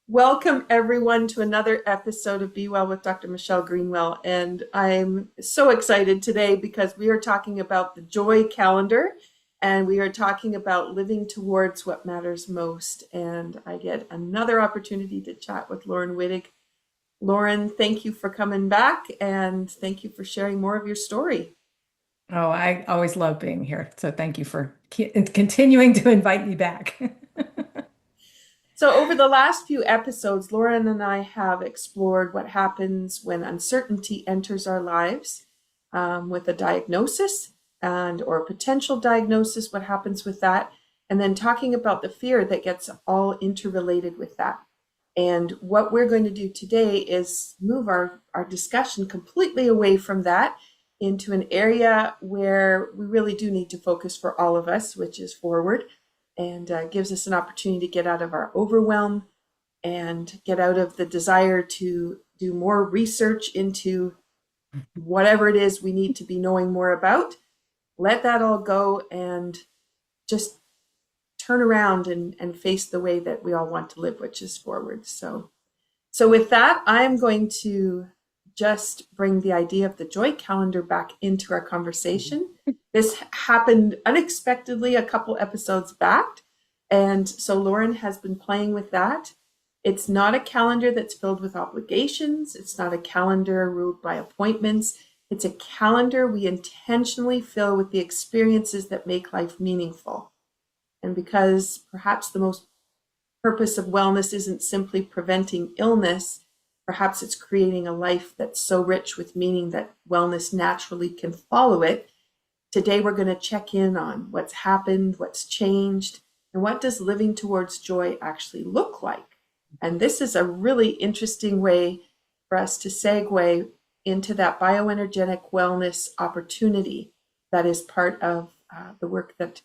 Welcome, everyone, to another episode of Be Well with Dr. Michelle Greenwell. And I'm so excited today because we are talking about the Joy Calendar and we are talking about living towards what matters most. And I get another opportunity to chat with Laurin Wittig. Laurin, thank you for coming back and thank you for sharing more of your story. Oh, I always love being here. So thank you for continuing to invite me back. So, over the last few episodes, Lauren and I have explored what happens when uncertainty enters our lives with a diagnosis and or potential diagnosis, what happens with that, and then talking about the fear that gets all interrelated with that. And what we're going to do today is move our discussion completely away from that into an area where we really do need to focus for all of us, which is forward and gives us an opportunity to get out of our overwhelm and get out of the desire to do more research into whatever it is we need to be knowing more about. Let that all go and just turn around and face the way that we all want to live, which is forward. So with that, I'm going to just bring the idea of the Joy Calendar back into our conversation. This happened unexpectedly a couple episodes back. And so Laurin has been playing with that. It's not a calendar that's filled with obligations. It's not a calendar ruled by appointments. It's a calendar we intentionally fill with the experiences that make life meaningful. And because perhaps the most purpose of wellness isn't simply preventing illness, perhaps it's creating a life that's so rich with meaning that wellness naturally can follow it. Today, we're going to check in on what's happened, what's changed, and what does living towards joy actually look like. And this is a really interesting way for us to segue into that bioenergetic wellness opportunity that is part of the work that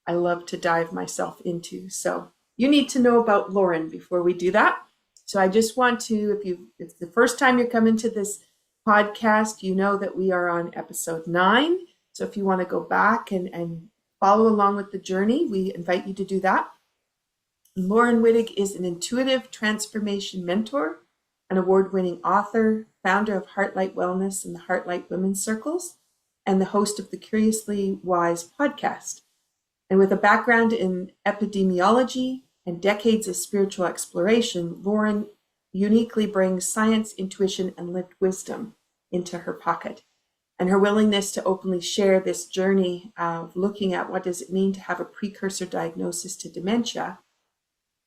I love to dive myself into. So you need to know about Laurin before we do that. So I just want to, if it's the first time you're coming to this podcast, you know that we are on episode 9. So if you want to go back and follow along with the journey, we invite you to do that. Laurin Wittig is an intuitive transformation mentor, an award-winning author, founder of Heartlight Wellness and the Heartlight Women's Circles, and the host of the Curiously Wise podcast. And with a background in epidemiology and decades of spiritual exploration, Laurin uniquely brings science, intuition, and lived wisdom into her pocket. And her willingness to openly share this journey of looking at what does it mean to have a precursor diagnosis to dementia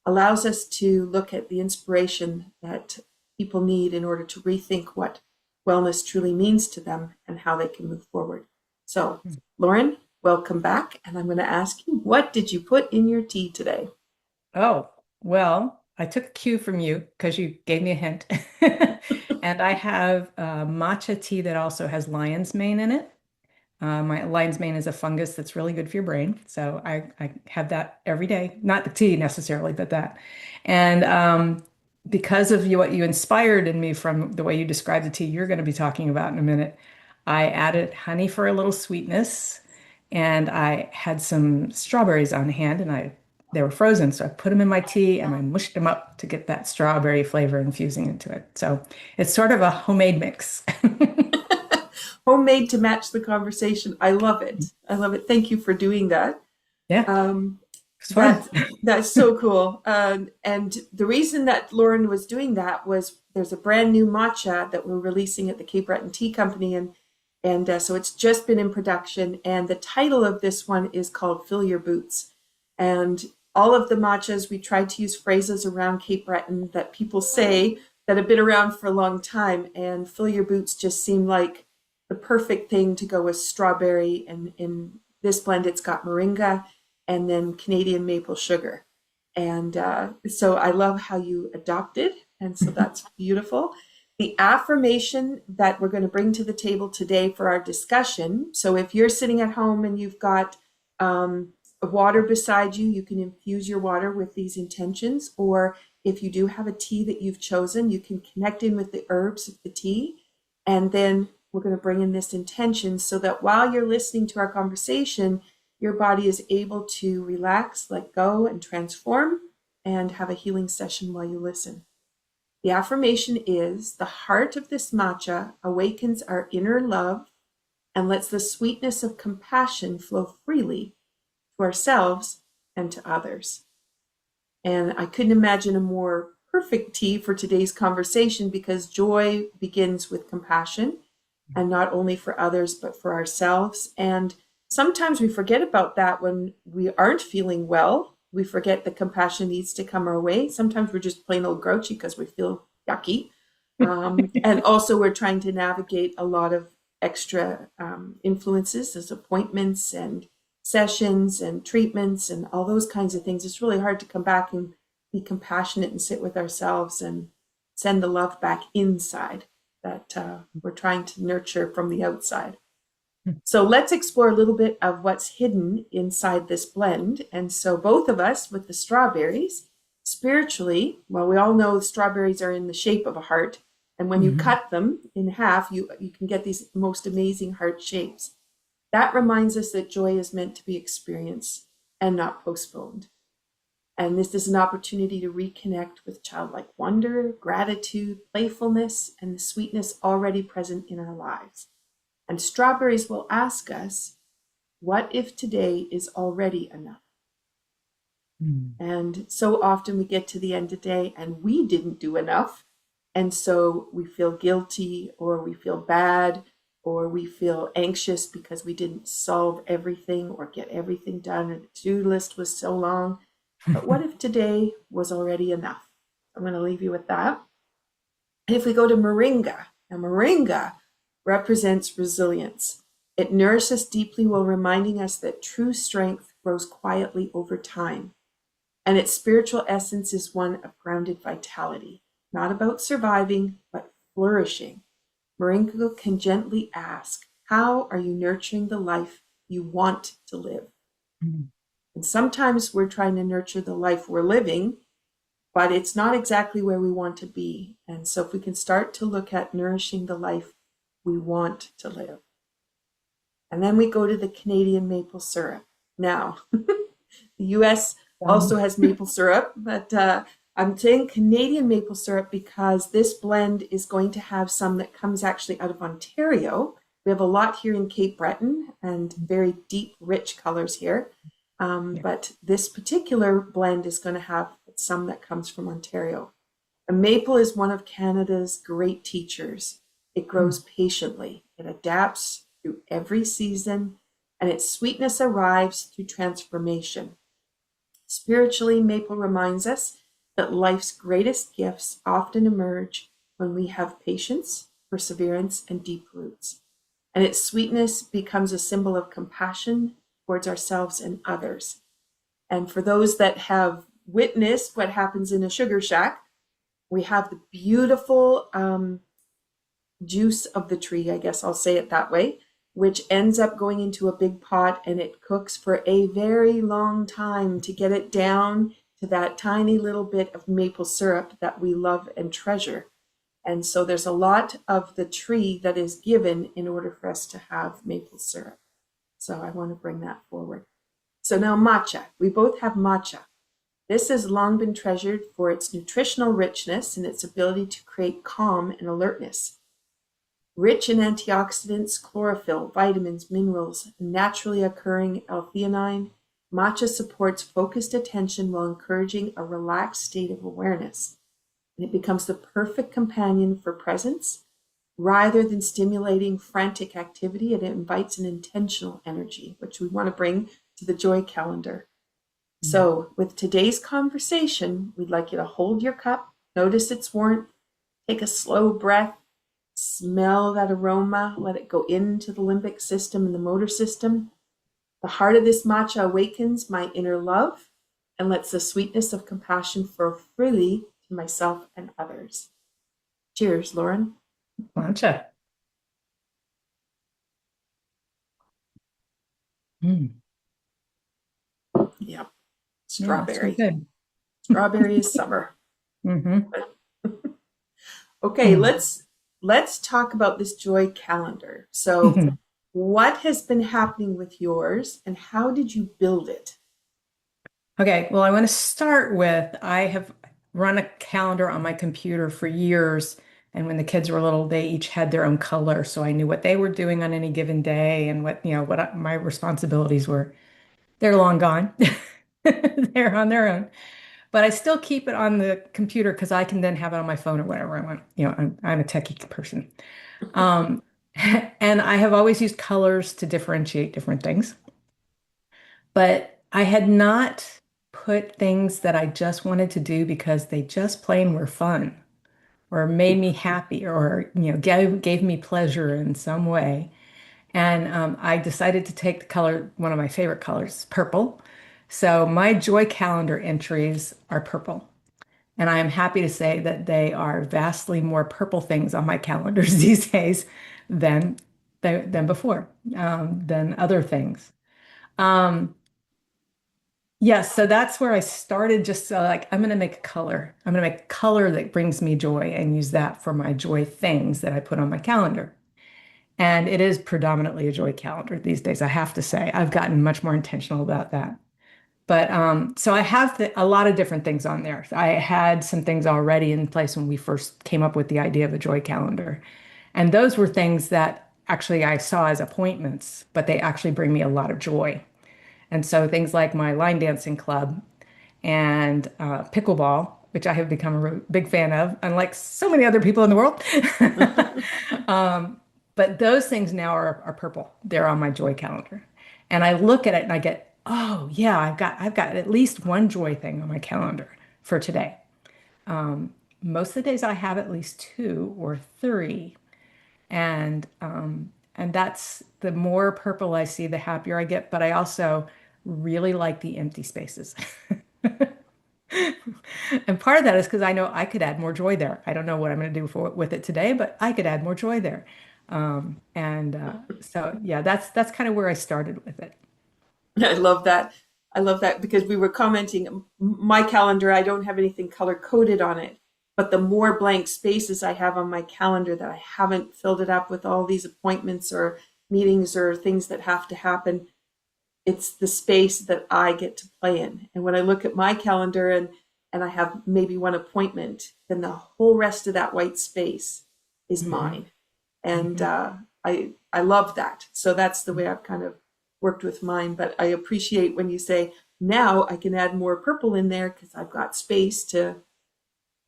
allows us to look at the inspiration that people need in order to rethink what wellness truly means to them and how they can move forward. So, Laurin, welcome back. And I'm going to ask you, what did you put in your tea today? Oh, well, I took a cue from you because you gave me a hint. And I have matcha tea that also has lion's mane in it. My lion's mane is a fungus that's really good for your brain. So I have that every day. Not the tea necessarily, but that. And because of what you inspired in me from the way you described the tea you're going to be talking about in a minute, I added honey for a little sweetness. And I had some strawberries on hand and they were frozen. So I put them in my tea and I mushed them up to get that strawberry flavor infusing into it. So it's sort of a homemade mix. Homemade to match the conversation. I love it. I love it. Thank you for doing that. Yeah, Um, it's fun. that's so cool. And the reason that Laurin was doing that was there's a brand new matcha that we're releasing at the Cape Breton Tea Company, and so it's just been in production. And the title of this one is called "Fill Your Boots." And all of the matchas, we tried to use phrases around Cape Breton that people say that have been around for a long time. And "Fill Your Boots" just seemed like the perfect thing to go with strawberry. And in this blend, it's got moringa and then Canadian maple sugar. And so I love how you adopted. And so that's beautiful. The affirmation that we're going to bring to the table today for our discussion. So if you're sitting at home and you've got water beside you, you can infuse your water with these intentions. Or if you do have a tea that you've chosen, you can connect in with the herbs of the tea. And then we're going to bring in this intention so that while you're listening to our conversation, your body is able to relax, let go, and transform, and have a healing session while you listen. The affirmation is, the heart of this matcha awakens our inner love and lets the sweetness of compassion flow freely to ourselves and to others. And I couldn't imagine a more perfect tea for today's conversation, because joy begins with compassion, and not only for others, but for ourselves. And sometimes we forget about that when we aren't feeling well. We forget that compassion needs to come our way. Sometimes we're just plain old grouchy because we feel yucky. And also we're trying to navigate a lot of extra influences as appointments and sessions and treatments and all those kinds of things. It's really hard to come back and be compassionate and sit with ourselves and send the love back inside that we're trying to nurture from the outside. So let's explore a little bit of what's hidden inside this blend. And so both of us with the strawberries, spiritually, well, we all know strawberries are in the shape of a heart. And when you cut them in half, you can get these most amazing heart shapes. That reminds us that joy is meant to be experienced and not postponed. And this is an opportunity to reconnect with childlike wonder, gratitude, playfulness, and the sweetness already present in our lives. And strawberries will ask us, what if today is already enough? And so often we get to the end of the day and we didn't do enough. And so we feel guilty, or we feel bad, or we feel anxious because we didn't solve everything or get everything done, and the to-do list was so long. But what if today was already enough? I'm going to leave you with that. And if we go to moringa, now moringa represents resilience. It nourishes us deeply while reminding us that true strength grows quietly over time. And its spiritual essence is one of grounded vitality, not about surviving, but flourishing. Moringa can gently ask, how are you nurturing the life you want to live? And sometimes we're trying to nurture the life we're living, but it's not exactly where we want to be. And so if we can start to look at nourishing the life we want to live. And then we go to the Canadian maple syrup. Now, the US also has maple syrup, but I'm saying Canadian maple syrup because this blend is going to have some that comes actually out of Ontario. We have a lot here in Cape Breton and very deep, rich colors here. But this particular blend is going to have some that comes from Ontario. And maple is one of Canada's great teachers. It grows patiently. It adapts through every season, and its sweetness arrives through transformation. Spiritually, maple reminds us that life's greatest gifts often emerge when we have patience, perseverance, and deep roots. And its sweetness becomes a symbol of compassion towards ourselves and others. And for those that have witnessed what happens in a sugar shack, we have the beautiful juice of the tree, I guess I'll say it that way, which ends up going into a big pot, and it cooks for a very long time to get it down to that tiny little bit of maple syrup that we love and treasure. And so there's a lot of the tree that is given in order for us to have maple syrup. So I want to bring that forward. So now matcha. We both have matcha. This has long been treasured for its nutritional richness and its ability to create calm and alertness. Rich in antioxidants, chlorophyll, vitamins, minerals, and naturally occurring L-theanine, matcha supports focused attention while encouraging a relaxed state of awareness. And it becomes the perfect companion for presence. Rather than stimulating frantic activity, it invites an intentional energy, which we want to bring to the joy calendar. So with today's conversation, we'd like you to hold your cup, notice its warmth, take a slow breath, smell that aroma, let it go into the limbic system and the motor system. The heart of this matcha awakens my inner love and lets the sweetness of compassion flow freely to myself and others. Cheers, Laurin. Matcha. Yeah, Yeah, so strawberry. good. Strawberry is summer. Okay, let's talk about this joy calendar. So what has been happening with yours and how did you build it? Okay, well, I want to start with I have run a calendar on my computer for years. And when the kids were little, they each had their own color. So I knew what they were doing on any given day and what my responsibilities were. They're long gone. They're on their own. But I still keep it on the computer because I can then have it on my phone or whatever I want. I'm a techie person. Um, and I have always used colors to differentiate different things. But I had not put things that I just wanted to do because they just plain were fun or made me happy or gave me pleasure in some way. And I decided to take the color, one of my favorite colors, purple. So my joy calendar entries are purple. And I am happy to say that they are vastly more purple things on my calendars these days than than before, than other things. Um, yes, so that's where I started. Just like I'm going to make a color. I'm going to make a color that brings me joy and use that for my joy things that I put on my calendar. And it is predominantly a joy calendar these days, I have to say. I've gotten much more intentional about that. But so I have a lot of different things on there. I had some things already in place when we first came up with the idea of a joy calendar. And those were things that actually I saw as appointments, but they actually bring me a lot of joy. And so things like my line dancing club and pickleball, which I have become a big fan of, unlike so many other people in the world. Um, but those things now are purple. They're on my joy calendar. And I look at it and I get, oh yeah, I've got at least one joy thing on my calendar for today. Most of the days I have at least two or three. And that's the more purple I see, the happier I get. But I also really like the empty spaces. And part of that is because I know I could add more joy there. I don't know what I'm going to do with it today, but I could add more joy there. So yeah, that's kind of where I started with it. I love that. I love that because we were commenting, my calendar, I don't have anything color coded on it, but the more blank spaces I have on my calendar that I haven't filled it up with all these appointments or meetings or things that have to happen, it's the space that I get to play in. And when I look at my calendar and I have maybe one appointment, then the whole rest of that white space is Mhm. mine. And Mhm. I love that. So that's the way I've kind of worked with mine. But I appreciate when you say now I can add more purple in there because I've got space to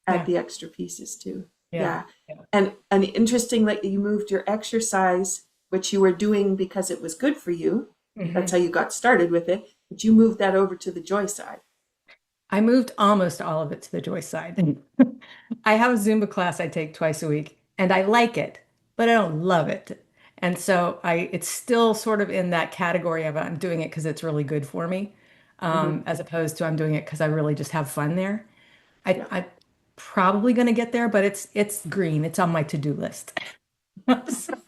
add Yeah, the extra pieces too. yeah, Yeah. yeah. And interesting that you moved your exercise, which you were doing because it was good for you. That's Mhm. how you got started with it. But you moved that over to the joy side. I moved almost all of it to the joy side. I have a Zumba class I take twice a week, and I like it, but I don't love it. And so it's still sort of in that category of I'm doing it because it's really good for me, Hmm. as opposed to I'm doing it because I really just have fun there. Yeah. I'm probably going to get there, but it's green. It's on my to-do list. So,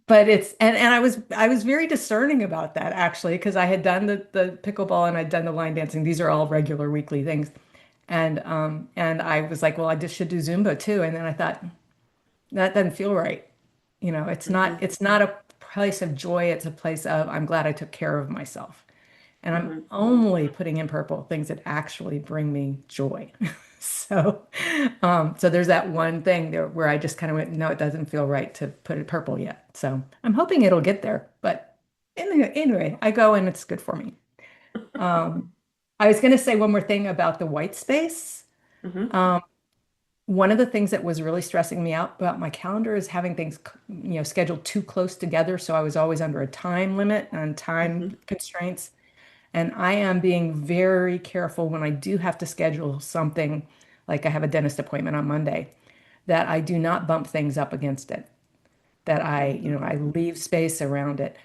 but and I was very discerning about that actually because I had done the pickleball and I'd done the line dancing. These are all regular weekly things. And I was like, well, I just should do Zumba too. And then I thought, that doesn't feel right. It's not Hmm. it's not a place of joy, it's a place of I'm glad I took care of myself. And I'm Hmm. only putting in purple things that actually bring me joy. So there's that one thing there where I just kind of went, no, it doesn't feel right to put it purple yet. So I'm hoping it'll get there. But anyway, I go and it's good for me. Um, I was going to say one more thing about the white space. Hmm. Um, One of the things that was really stressing me out about my calendar is having things, scheduled too close together. So I was always under a time limit and time Hmm. constraints. And I am being very careful when I do have to schedule something, like I have a dentist appointment on Monday, that I do not bump things up against it, that I Hmm. leave space around it,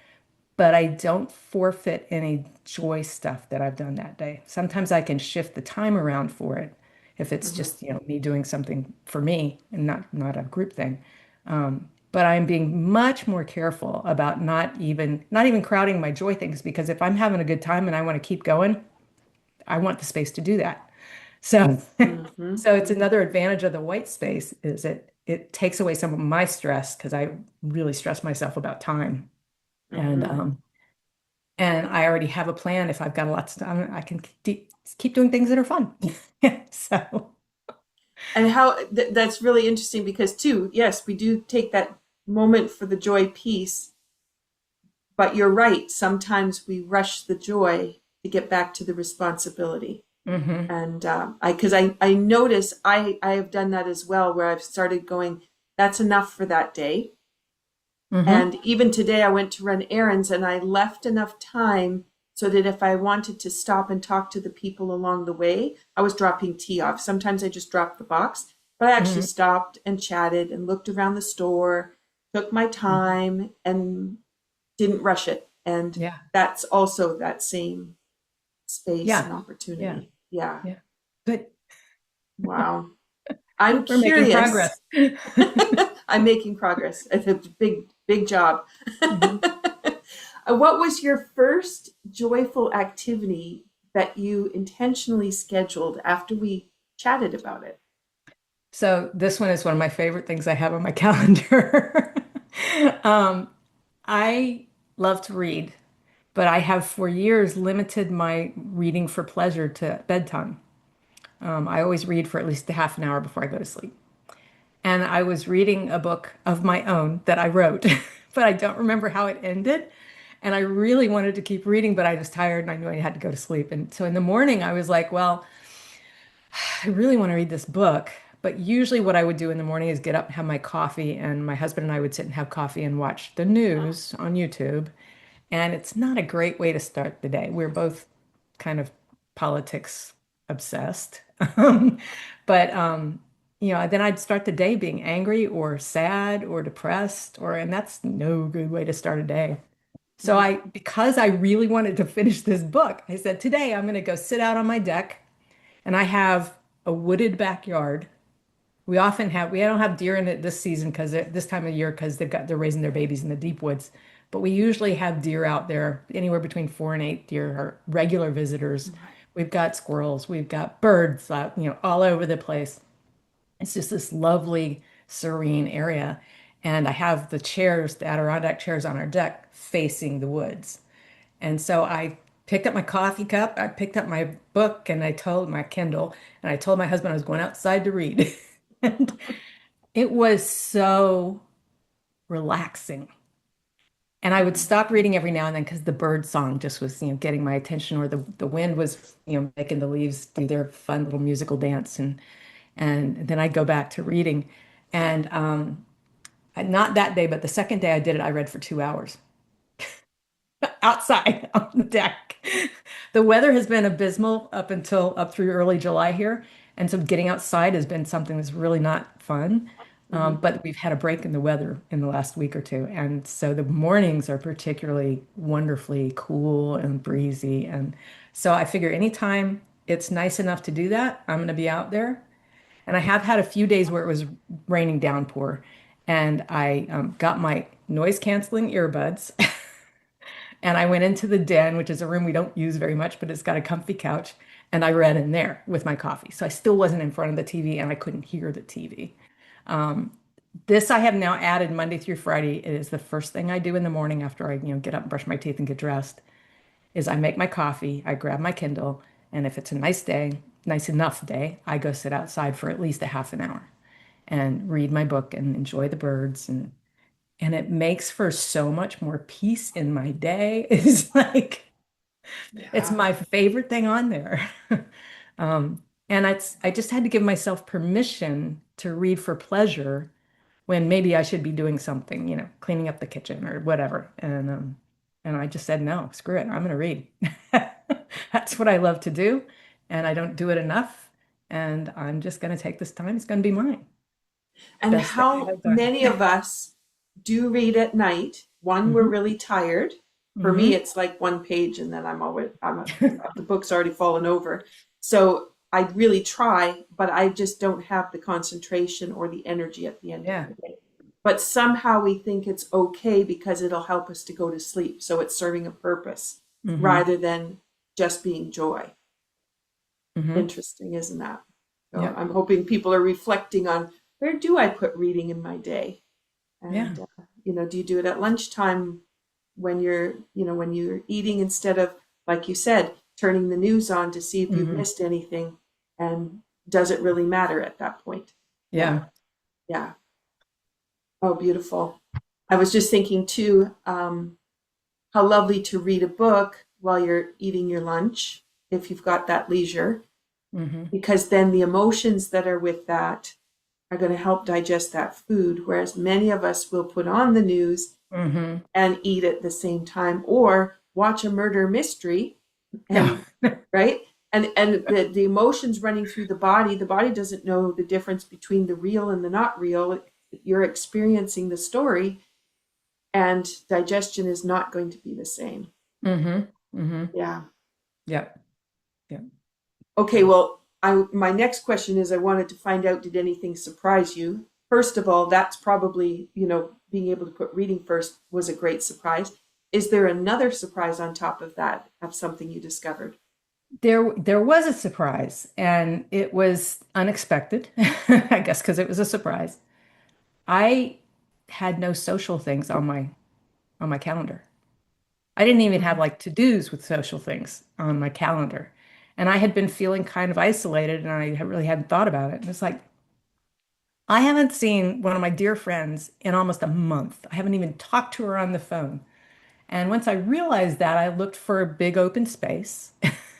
but I don't forfeit any joy stuff that I've done that day. Sometimes I can shift the time around for it if it's Hmm. just, me doing something for me and not a group thing. But I'm being much more careful about not even crowding my joy things because if I'm having a good time and I want to keep going, I want the space to do that. So Hmm. so it's another advantage of the white space is it takes away some of my stress because I really stress myself about time. And Hmm. and I already have a plan. If I've got lots of time, I can keep doing things that are fun. So, And how that's really interesting because too, yes, we do take that moment for the joy piece, but you're right. Sometimes we rush the joy to get back to the responsibility. hmm And I notice I have done that as well, where I've started going, that's enough for that day. hmm And even today, I went to run errands and I left enough time so that if I wanted to stop and talk to the people along the way, I was dropping tea off. Sometimes I just dropped the box, but I actually hmm stopped and chatted and looked around the store, took my hmm time and didn't rush it. And Yeah. that's also that same space Yeah. and Yeah. opportunity. Yeah. Yeah. Good. Wow. I'm We're making curious. progress. I'm making progress. It's a big, big job. Mhm. What was your first joyful activity that you intentionally scheduled after we chatted about it? So this one is one of my favorite things I have on my calendar. Um, I love to read, but I have for years limited my reading for pleasure to bedtime. I always read for at least a half an hour before I go to sleep. And I was reading a book of my own that I wrote, but I don't remember how it ended. And I really wanted to keep reading, but I was tired and I knew I had to go to sleep. And so in the morning, I was like, well, I really want to read this book. But usually, what I would do in the morning is get up and have my coffee, and my husband and I would sit and have coffee and watch the news on YouTube. And it's not a great way to start the day. We're both kind of politics obsessed. Um, but then I'd start the day being angry or sad or depressed, and that's no good way to start a day. So Mm. because I really wanted to finish this book, I said, today I'm going to go sit out on my deck, and I have a wooded backyard. We don't have deer in it this season because this time of year because they're raising their babies in the deep woods. But we usually have deer out there, anywhere between 4 and 8 deer are regular visitors. Right. We've got squirrels, we've got birds, all over the place. It's just this lovely, serene area. And I have the chairs, the Adirondack chairs on our deck facing the woods. And so I picked up my coffee cup, I picked up my book, and I told my Kindle, and I told my husband I was going outside to read. And it was so relaxing. And I would Mm. stop reading every now and then because the bird song just was, getting my attention, or the wind was, making the leaves do their fun little musical dance, and then I'd go back to reading. And not that day, but the second day I did it, I read for 2 hours outside on the deck. The weather has been abysmal up through early July here, and so getting outside has been something that's really not fun. Hmm. But we've had a break in the weather in the last week or two, and so the mornings are particularly wonderfully cool and breezy. And so I figure anytime it's nice enough to do that, I'm going to be out there. And I have had a few days where it was raining downpour, and I got my noise canceling earbuds. And I went into the den, which is a room we don't use very much, but it's got a comfy couch. And I read in there with my coffee. So I still wasn't in front of the TV and I couldn't hear the TV. This I have now added Monday through Friday. It is the first thing I do in the morning after I, get up and brush my teeth and get dressed, is I make my coffee, I grab my Kindle, and if it's a nice day, nice enough day, I go sit outside for at least a half an hour and read my book and enjoy the birds, and it makes for so much more peace in my day. It's Yeah. my favorite thing on there. And I just had to give myself permission to read for pleasure when maybe I should be doing something, cleaning up the kitchen or whatever. And I just said, no, screw it. I'm going to read. That's what I love to do. And I don't do it enough. And I'm just going to take this time. It's going to be mine. And Best thing I how have done. many of us do read at night? One, we're hmm really tired. For me, hmm it's like one page, and then the book's already fallen over. So I really try, but I just don't have the concentration or the energy at the end of Yeah. the day. But somehow we think it's okay because it'll help us to go to sleep. So it's serving a purpose hmm rather than just being joy. hmm Interesting, isn't that? So Yep. I'm hoping people are reflecting on where do I put reading in my day? Yeah. And do you do it at lunchtime when you're eating instead of, like you said, turning the news on to see if you've Hmm. missed anything? And does it really matter at that point? Yeah, Yeah. yeah. Oh, beautiful. I was just thinking too, how lovely to read a book while you're eating your lunch, if you've got that leisure, Hmm. because then the emotions that are with that are going to help digest that food. Whereas many of us will put on the news Hmm. and eat at the same time, or watch a murder mystery, Yeah. and right, and the emotions running through the body doesn't know the difference between the real and the not real. You're experiencing the story, and digestion is not going to be the same. Hmm. Hmm. Yeah. Yep. Yep. Okay, well, my next question is, I wanted to find out, did anything surprise you? First of all, that's probably, being able to put reading first was a great surprise. Is there another surprise on top of that, of something you discovered? There was a surprise, and it was unexpected, I guess, because it was a surprise. I had no social things on my calendar. I didn't even have Mhm. like to-dos with social things on my calendar. And I had been feeling kind of isolated, and really hadn't thought about it. And it's like, I haven't seen one of my dear friends in almost a month. I haven't even talked to her on the phone. And once I realized that, I looked for a big open space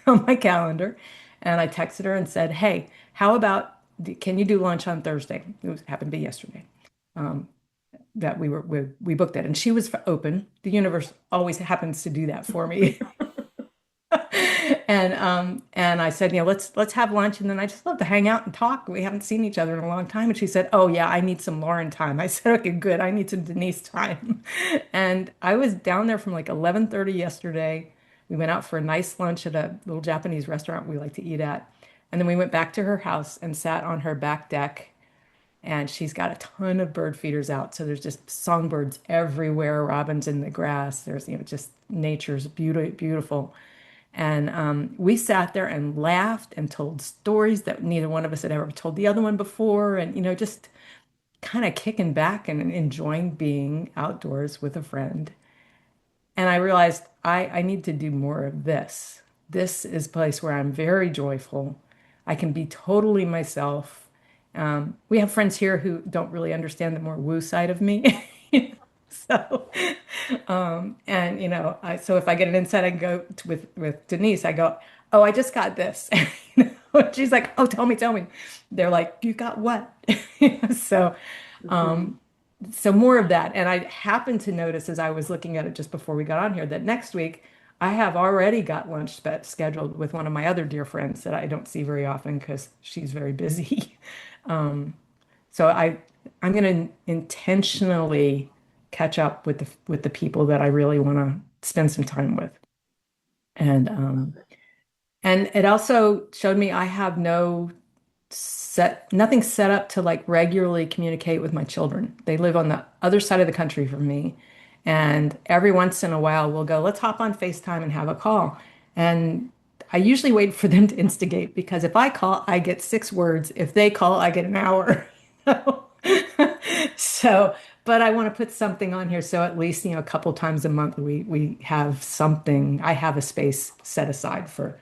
on my calendar, and I texted her and said, "Hey, how about can you do lunch on Thursday?" Happened to be yesterday. Um, that we booked it, and she was open. The universe always happens to do that for me. And I said, let's have lunch, and then I just love to hang out and talk. We haven't seen each other in a long time. And she said, "Oh yeah, I need some Laurin time." I said, "Okay, good. I need some Denise time." And I was down there from like 11:30 yesterday. We went out for a nice lunch at a little Japanese restaurant we like to eat at. And then we went back to her house and sat on her back deck. And she's got a ton of bird feeders out. So there's just songbirds everywhere, robins in the grass. There's, just nature's beautiful. And we sat there and laughed and told stories that neither one of us had ever told the other one before. And, just kind of kicking back and enjoying being outdoors with a friend. And I realized I need to do more of this. This is a place where I'm very joyful. I can be totally myself. We have friends here who don't really understand the more woo side of me. So, and so if I get an insight, I can go with Denise. I go, "Oh, I just got this." And she's like, "Oh, tell me." They're like, "You got what?" So, Mhm. um, so more of that. And I happened to notice as I was looking at it just before we got on here that next week I have already got lunch scheduled with one of my other dear friends that I don't see very often because she's very busy. Um, so I'm going to intentionally catch up with the people that I really want to spend some time with. And Love um, it. and it also showed me I have nothing set up to like regularly communicate with my children. They live on the other side of the country from me. And every once in a while we'll go, "Let's hop on FaceTime and have a call." And I usually wait for them to instigate because if I call, I get 6 words. If they call, I get an hour. So, but I want to put something on here so at least, a couple times a month we have something. I have a space set aside for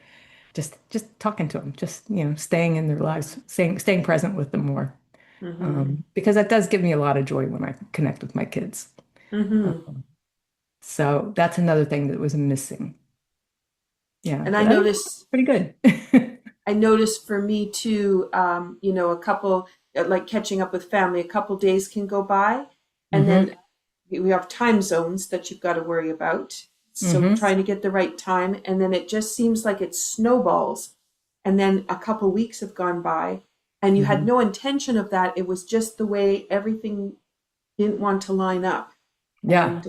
just talking to them, just staying in their lives, staying present with them more, Mhm. because that does give me a lot of joy when I connect with my kids. Mhm. Um, so that's another thing that was missing. Yeah, And but otherwise, pretty good. I noticed for me too, a couple, like catching up with family, a couple days can go by, and Hmm. then we have time zones that you've got to worry about. So Hmm. trying to get the right time, and then it just seems like it snowballs. And then a couple weeks have gone by, and you had Hmm. no intention of that. It was just the way everything didn't want to line up. Yeah, And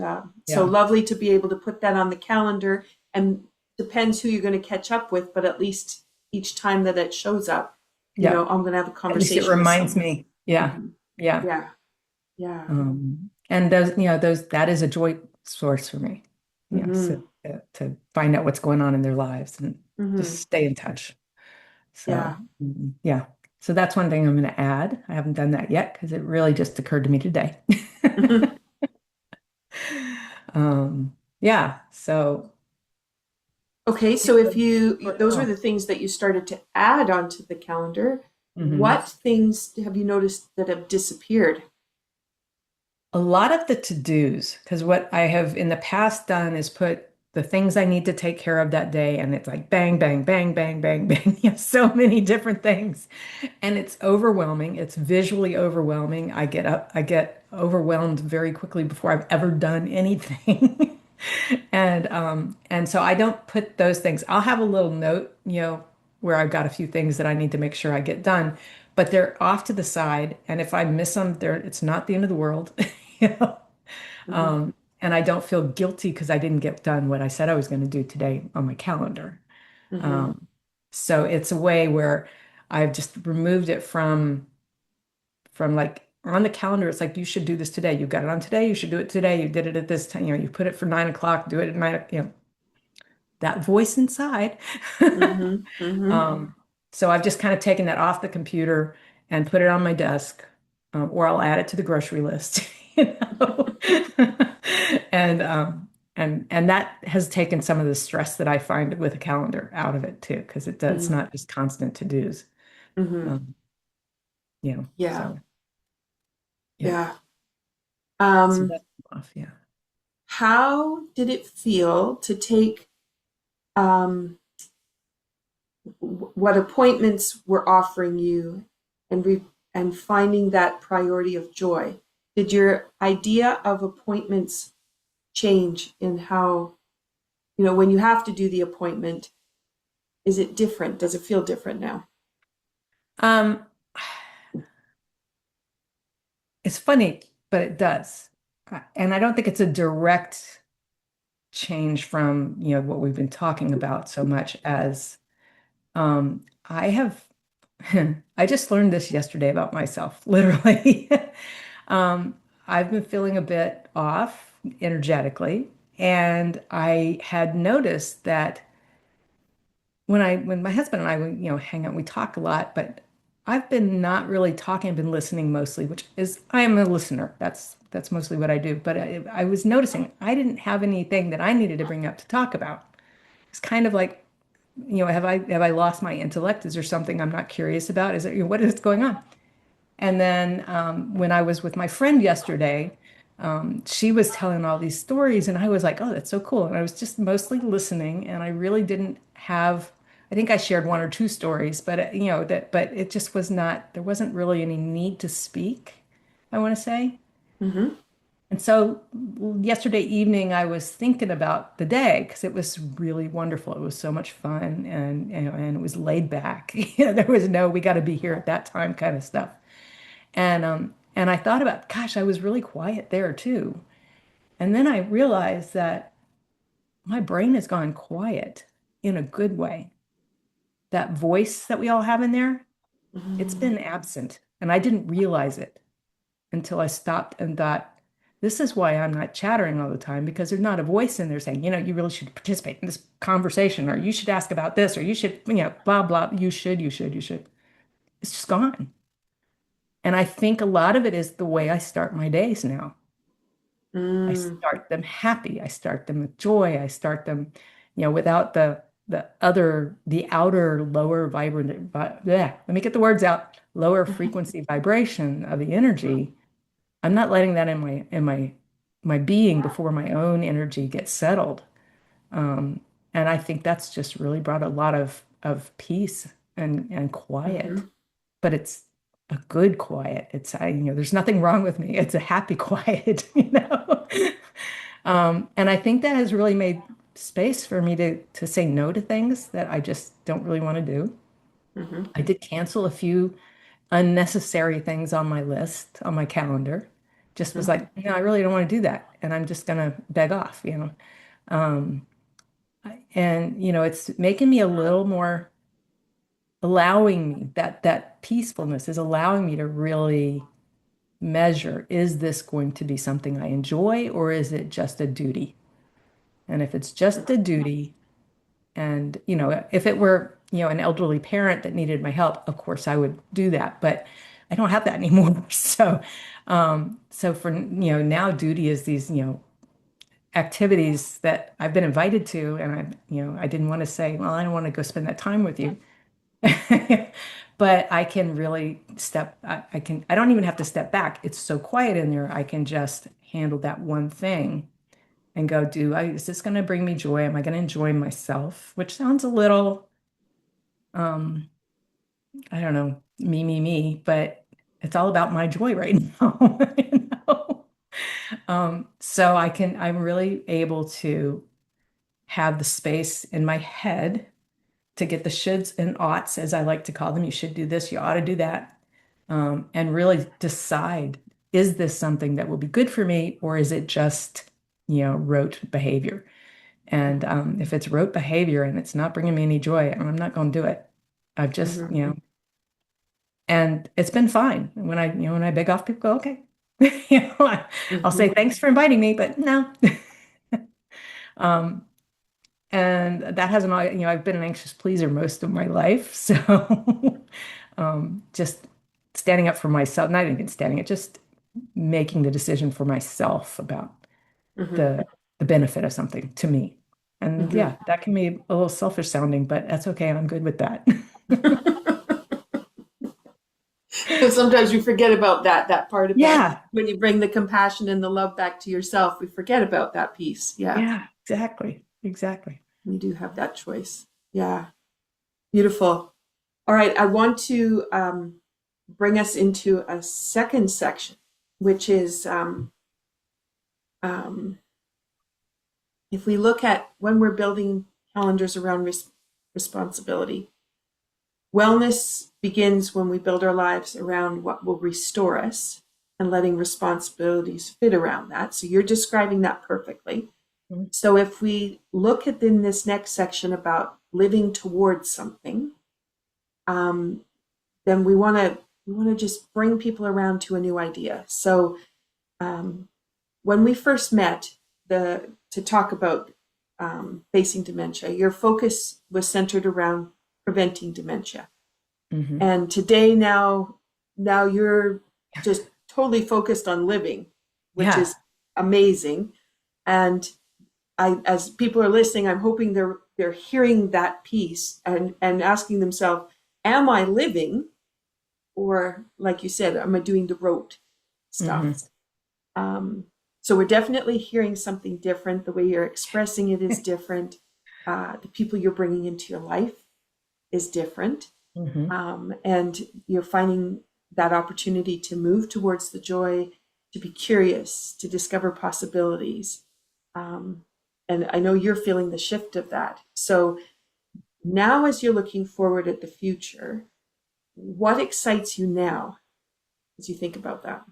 so yeah, lovely to be able to put that on the calendar. And depends who you're going to catch up with, but at least each time that it shows up, yeah. I'm going to have a At least it conversation with reminds someone. me. Yeah, Hmm. yeah. Yeah, yeah. And those that is a joy source for me. So Hmm. to find out what's going on in their lives and just Hmm. stay in touch. Yeah. So, yeah. So that's one thing I'm going to add. I haven't done that yet because it really just occurred to me today. Mhm. Yeah, so Okay, so it's if you, important those were health. the things that you started to add onto the calendar. Mhm. What things have you noticed that have disappeared? A lot of the to-dos, because what I have in the past done is put the things I need to take care of that day, and it's like bang, bang, bang, bang, bang, bang. You have so many different things, and it's overwhelming. It's visually overwhelming. I get overwhelmed very quickly before I've ever done anything. And so I don't put those things. I'll have a little note, where I've got a few things that I need to make sure I get done, but they're off to the side. And if I miss them, it's not the end of the world, you know. Hmm. And I don't feel guilty because I didn't get done what I said I was going to do today on my calendar. Hmm. Um, so it's a way where I've just removed it from like on the calendar. It's like you should do this today. You got it on today. You should do it today. You did it at this time. You put it for 9 o'clock. Do it at 9. That voice inside. Hmm. Hmm. Um, so I've just kind of taken that off the computer and put it on my desk, or I'll add it to the grocery list, you know. And and that has taken some of the stress that I find with a calendar out of it too, because it's Hmm. not just constant to-dos. Hmm. Um, Yeah, so yeah. yeah. So Um, that's off, yeah. how did it feel to take um, what appointments were offering you and and finding that priority of joy? Did your idea of appointments change in how, when you have to do the appointment, is it different? Does it feel different now? Um, it's funny, but it does. And I don't think it's a direct change from, what we've been talking about so much as I have I just learned this yesterday about myself, literally. Um, I've been feeling a bit off energetically, and I had noticed that when my husband and I, hang out, we talk a lot, but I've been not really talking. I've been listening mostly, which is I am a listener. That's mostly what I do. But I was noticing I didn't have anything that I needed to bring up to talk about. It's kind of like, have I lost my intellect? Is there something I'm not curious about? Is it, what is going on? And then when I was with my friend yesterday, she was telling all these stories, and I was like, "Oh, that's so cool." And I was just mostly listening, and I really didn't have. I think I shared one or two stories, but but it just was not. There wasn't really any need to speak, I want to say. Mm-hmm. And so yesterday evening, I was thinking about the day because it was really wonderful. It was so much fun, and it was laid back. There was no "we got to be here at that time" kind of stuff. And I thought about, gosh, I was really quiet there too. And then I realized that my brain has gone quiet in a good way. That voice that we all have in there, it's Mm-hmm. been absent. And I didn't realize it until I stopped and thought, this is why I'm not chattering all the time because there's not a voice in there saying, you really should participate in this conversation, or you should ask about this, or you should, blah, blah, you should. It's just gone. And I think a lot of it is the way I start my days now. I Mm. start them happy. I start them with joy. I start them, without the outer lower vibrant, yeah, let me get the words out, lower frequency vibration of the energy. I'm not letting that in my being before my own energy gets settled. Um, and I think that's just really brought a lot of peace and quiet. Mm-hmm. But it's a good quiet. There's nothing wrong with me. It's a happy quiet, you know. And I think that has really made space for me to say no to things that I just don't really want to do. Mm-hmm. I did cancel a few unnecessary things on my list, on my calendar. Just was Mm-hmm. like, no, I really don't want to do that. And I'm just gonna beg off. Um, and it's making me a little more allowing me that peacefulness is allowing me to really measure, is this going to be something I enjoy or is it just a duty? And if it's just a duty, and if it were an elderly parent that needed my help, of course I would do that, but I don't have that anymore. So for, now duty is these, activities that I've been invited to, and I didn't want to say, well, I don't want to go spend that time with you. But I can really I don't even have to step back. It's so quiet in there. I can just handle that one thing and go, is this going to bring me joy? Am I going to enjoy myself? Which sounds a little, um, I don't know, me, but it's all about my joy right now. you know? So I'm really able to have the space in my head to get the shoulds and oughts, as I like to call them. You should do this, you ought to do that, and really decide, is this something that will be good for me, or is it just, rote behavior? And if it's rote behavior and it's not bringing me any joy, I'm not going to do it. I've just, Mm-hmm. and it's been fine. When I beg off, people go, okay. I'll say, Mm-hmm. thanks for inviting me, but no. Um, And that hasn't, I've been an anxious pleaser most of my life. So just standing up for myself, not even standing it, just making the decision for myself about Mm-hmm. the the benefit of something to me. And Mm-hmm. yeah, that can be a little selfish sounding, but that's okay. I'm good with that. And sometimes we forget about that part about Yeah, when you bring the compassion and the love back to yourself, we forget about that piece. Yeah, yeah, exactly. Exactly. we do have that choice. Yeah, beautiful. All right, I want to bring us into a second section, which is um, if we look at when we're building calendars around responsibility, wellness begins when we build our lives around what will restore us and letting responsibilities fit around that. So you're describing that perfectly. Mhm. So if we look at in this next section about living towards something, um, then we want to just bring people around to a new idea. So um, when we first met to talk about facing dementia, your focus was centered around preventing dementia. Mhm. And today now you're just totally focused on living, which Yeah. is amazing. And as people are listening, I'm hoping they're hearing that piece and asking themselves, am I living? Or like you said, am I doing the rote stuff? Hmm. Um, so we're definitely hearing something different. The way you're expressing it is different. The people you're bringing into your life is different. Hmm. And you're finding that opportunity to move towards the joy, to be curious, to discover possibilities. Um, and I know you're feeling the shift of that. So now, as you're looking forward at the future, what excites you now as you think about that?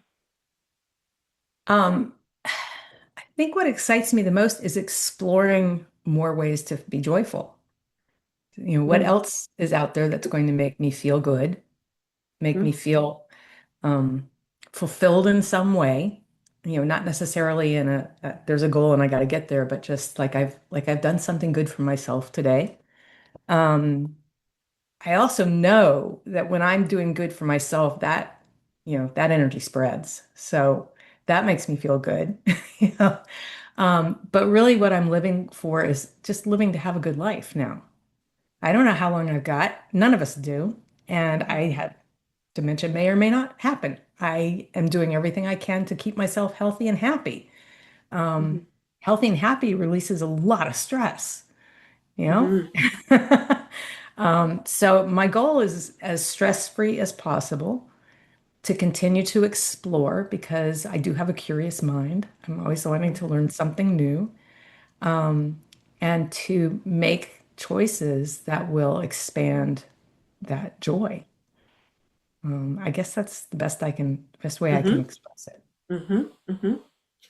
Um, I think what excites me the most is exploring more ways to be joyful. What Mm-hmm. else is out there that's going to make me feel good, make me feel um, fulfilled in some way? Not necessarily there's a goal and I got to get there, but just like I've done something good for myself today. Um, I also know that when I'm doing good for myself, that energy spreads. So that makes me feel good. You know? But really what I'm living for is just living to have a good life now. I don't know how long I've got. None of us do. And I had dementia may or may not happen. I am doing everything I can to keep myself healthy and happy. Mm-hmm. Healthy and happy releases a lot of stress, you know? Mm-hmm. So my goal is as stress-free as possible to continue to explore because I do have a curious mind. I'm always wanting to learn something new, and to make choices that will expand that joy. I guess that's the best way I can Mm-hmm. express it. Mm-hmm. Mm-hmm.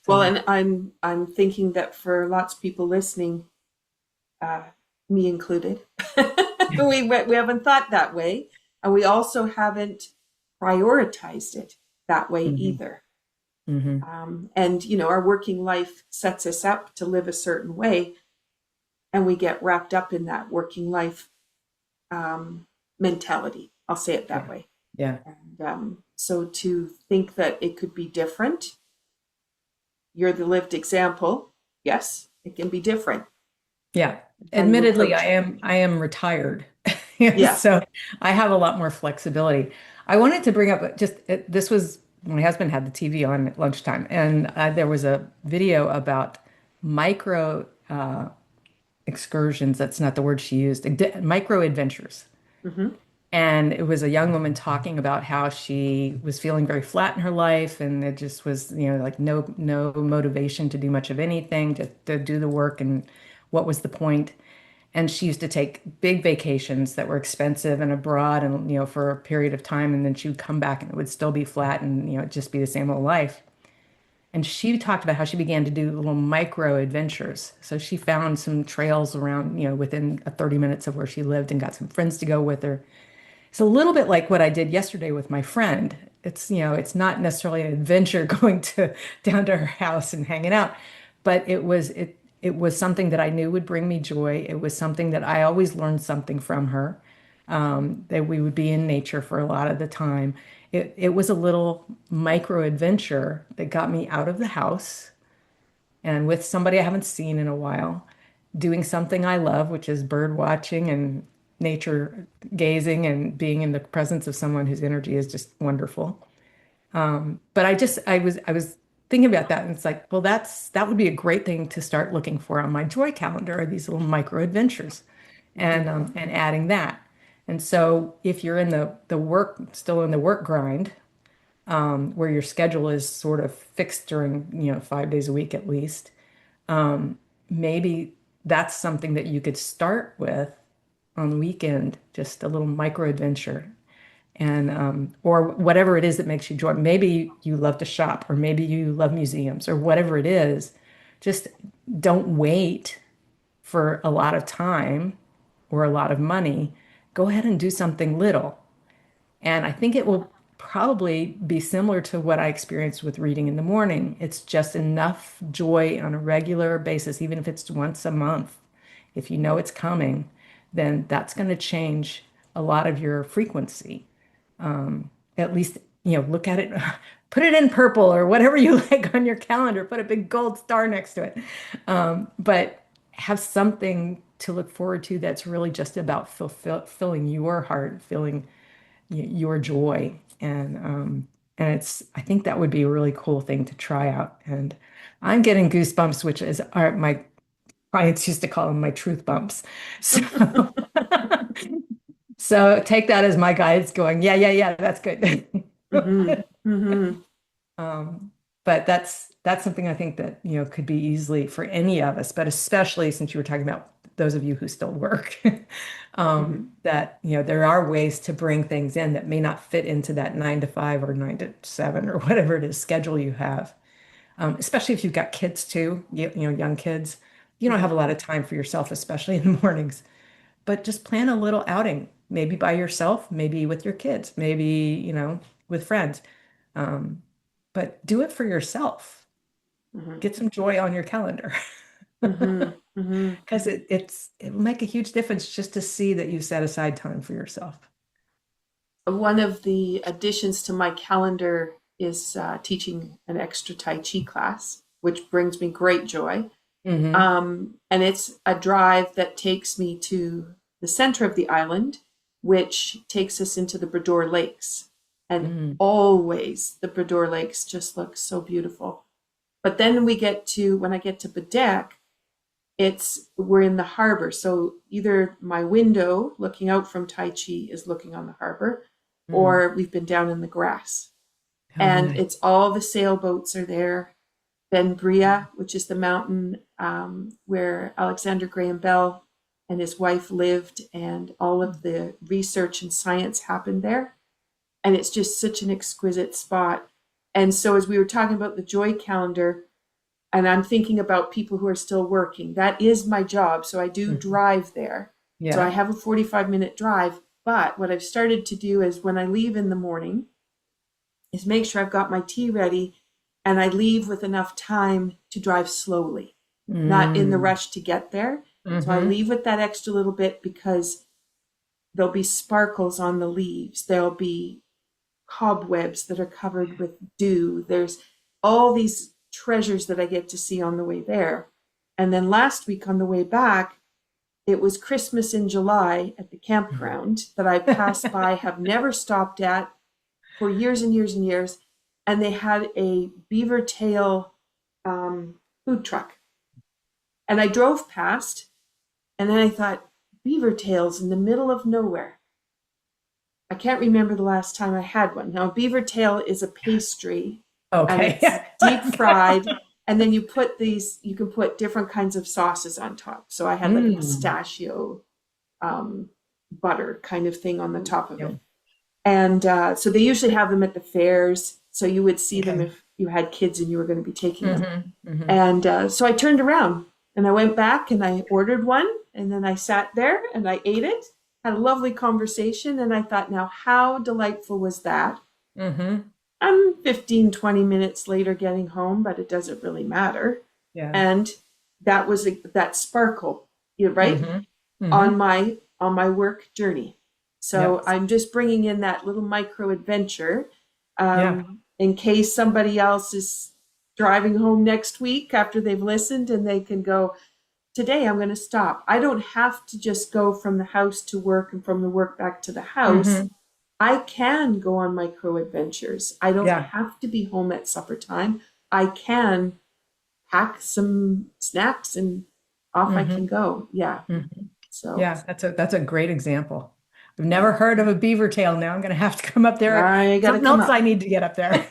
Well, So, and I'm thinking that for lots of people listening, uh, me included, we haven't thought that way, and we also haven't prioritized it that way mhm, either. mhm, And our working life sets us up to live a certain way, and we get wrapped up in that working life mentality. I'll say it that Yeah. way. Yeah. And so to think that it could be different, you're the lived example. Yes, it can be different. Yeah. How you Admittedly, approach it. I am retired. Yeah. So I have a lot more flexibility. I wanted to bring up this was my husband had the TV on at lunchtime, and there was a video about micro excursions. That's not the word she used. Micro adventures. Mm-hmm. And it was a young woman talking about how she was feeling very flat in her life, and it just was, like no motivation to do much of anything, to do the work, and what was the point? And she used to take big vacations that were expensive and abroad, and for a period of time, and then she would come back and it would still be flat, and it'd just be the same old life. And she talked about how she began to do little micro adventures. So she found some trails around, within 30 minutes of where she lived, and got some friends to go with her. It's a little bit like what I did yesterday with my friend. It's not necessarily an adventure going to down to her house and hanging out, but it was something that I knew would bring me joy. It was something that I always learned something from her. That we would be in nature for a lot of the time. It was a little micro adventure that got me out of the house and with somebody I haven't seen in a while, doing something I love, which is bird watching and nature gazing and being in the presence of someone whose energy is just wonderful. But I was thinking about that, and it's like, well, that would be a great thing to start looking for on my joy calendar, are these little micro adventures, Mm-hmm. and adding that. And so if you're in the work, still in the work grind, where your schedule is sort of fixed during, 5 days a week at least, maybe that's something that you could start with on the weekend, just a little micro adventure, and or whatever it is that makes you joy. Maybe you love to shop, or maybe you love museums, or whatever it is. Just don't wait for a lot of time or a lot of money. Go ahead and do something little. And I think it will probably be similar to what I experienced with reading in the morning. It's just enough joy on a regular basis, even if it's once a month. If you know it's coming, then that's going to change a lot of your frequency. At least, look at it, put it in purple or whatever you like on your calendar, put a big gold star next to it. But have something to look forward to that's really just about filling your heart, filling your joy. And I think that would be a really cool thing to try out. And I'm getting goosebumps, which is my clients used to call them my truth bumps. So, so take that as my guides going, yeah, yeah, yeah, that's good. Mm-hmm. Mm-hmm. Um, but that's something I think that, could be easily for any of us, but especially since you were talking about those of you who still work, Mm-hmm. that, there are ways to bring things in that may not fit into that 9 to 5 or 9 to 7 or whatever it is schedule you have. Especially if you've got kids too, young kids. You don't Mm-hmm. have a lot of time for yourself, especially in the mornings. But just plan a little outing, maybe by yourself, maybe with your kids, maybe, with friends. Um, but do it for yourself. Mm-hmm. Get some joy on your calendar Mm-hmm. Mm-hmm. because it will make a huge difference just to see that you set aside time for yourself. One of the additions to my calendar is teaching an extra Tai Chi class, which brings me great joy. Hmm. And it's a drive that takes me to the center of the island, which takes us into the Brador Lakes. And Mm. always the Brador Lakes just look so beautiful. But then when I get to Bedeck, we're in the harbor. So either my window looking out from Tai Chi is looking on the harbor, Mm. or we've been down in the grass. Oh, And nice. it's all the sailboats are there. Ben Bria, which is the mountain where Alexander Graham Bell and his wife lived, and all of the research and science happened there. And it's just such an exquisite spot. And so, as we were talking about the joy calendar, and I'm thinking about people who are still working, that is my job. So, I do Mhm. drive there. So, I Yeah. have a 45-minute drive. But what I've started to do is when I leave in the morning, is make sure I've got my tea ready and I leave with enough time to drive slowly, not in the Mm. rush to get there. So I Hmm. leave with that extra little bit because there'll be sparkles on the leaves. There'll be cobwebs that are covered with dew. There's all these treasures that I get to see on the way there. And then last week on the way back, it was Christmas in July at the campground that I passed by, have never stopped at for years and years and years. And they had a beaver tail food truck. And I drove past, and then I thought, beaver tails in the middle of nowhere. I can't remember the last time I had one. Now, beaver tail is a pastry, and Okay. it's deep fried. And then you can put different kinds of sauces on top. So I had like a Mm. pistachio butter kind of thing on the top of it. Yum. And so they usually have them at the fairs. So you would see them Okay. if you had kids and you were going to be taking them. Hmm. Hmm. And so I turned around and I went back and I ordered one. And then I sat there and I ate it, had a lovely conversation. And I thought, now, how delightful was that? Hmm. I'm 15, 20 minutes later getting home, but it doesn't really matter. Yeah. And that was that sparkle, right? Hmm. Hmm. On my work journey. So Yep. I'm just bringing in that little micro adventure Yeah. in case somebody else is driving home next week after they've listened and they can go, today I'm going to stop. I don't have to just go from the house to work and from the work back to the house. Hmm. I can go on micro adventures. I don't Yeah. have to be home at supper time. I can pack some snacks and off I Hmm. can go. Yeah. Hmm. So Yeah, that's a great example. I've never heard of a beaver tail. Now I'm going to have to come up there. I got to Something come else up. I need to get up there.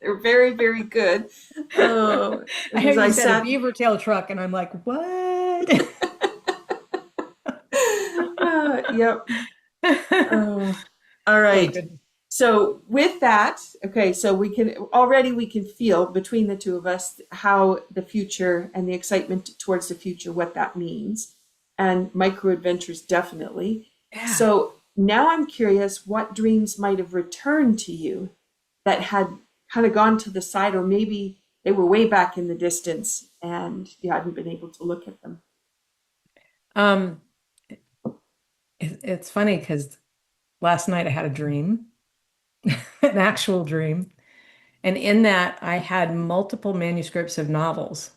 They're very, very good. Oh, I and hear as I you said a sat, beaver tail truck, and I'm like, what? yep. Oh, all Oh, right. goodness. So with that, okay, so we can feel between the two of us how the future and the excitement towards the future, what that means, and micro adventures definitely. Yeah. So now I'm curious what dreams might have returned to you that had kind of gone to the side, or maybe they were way back in the distance and you hadn't been able to look at them. Um, it's funny because last night I had a dream, an actual dream. And in that, I had multiple manuscripts of novels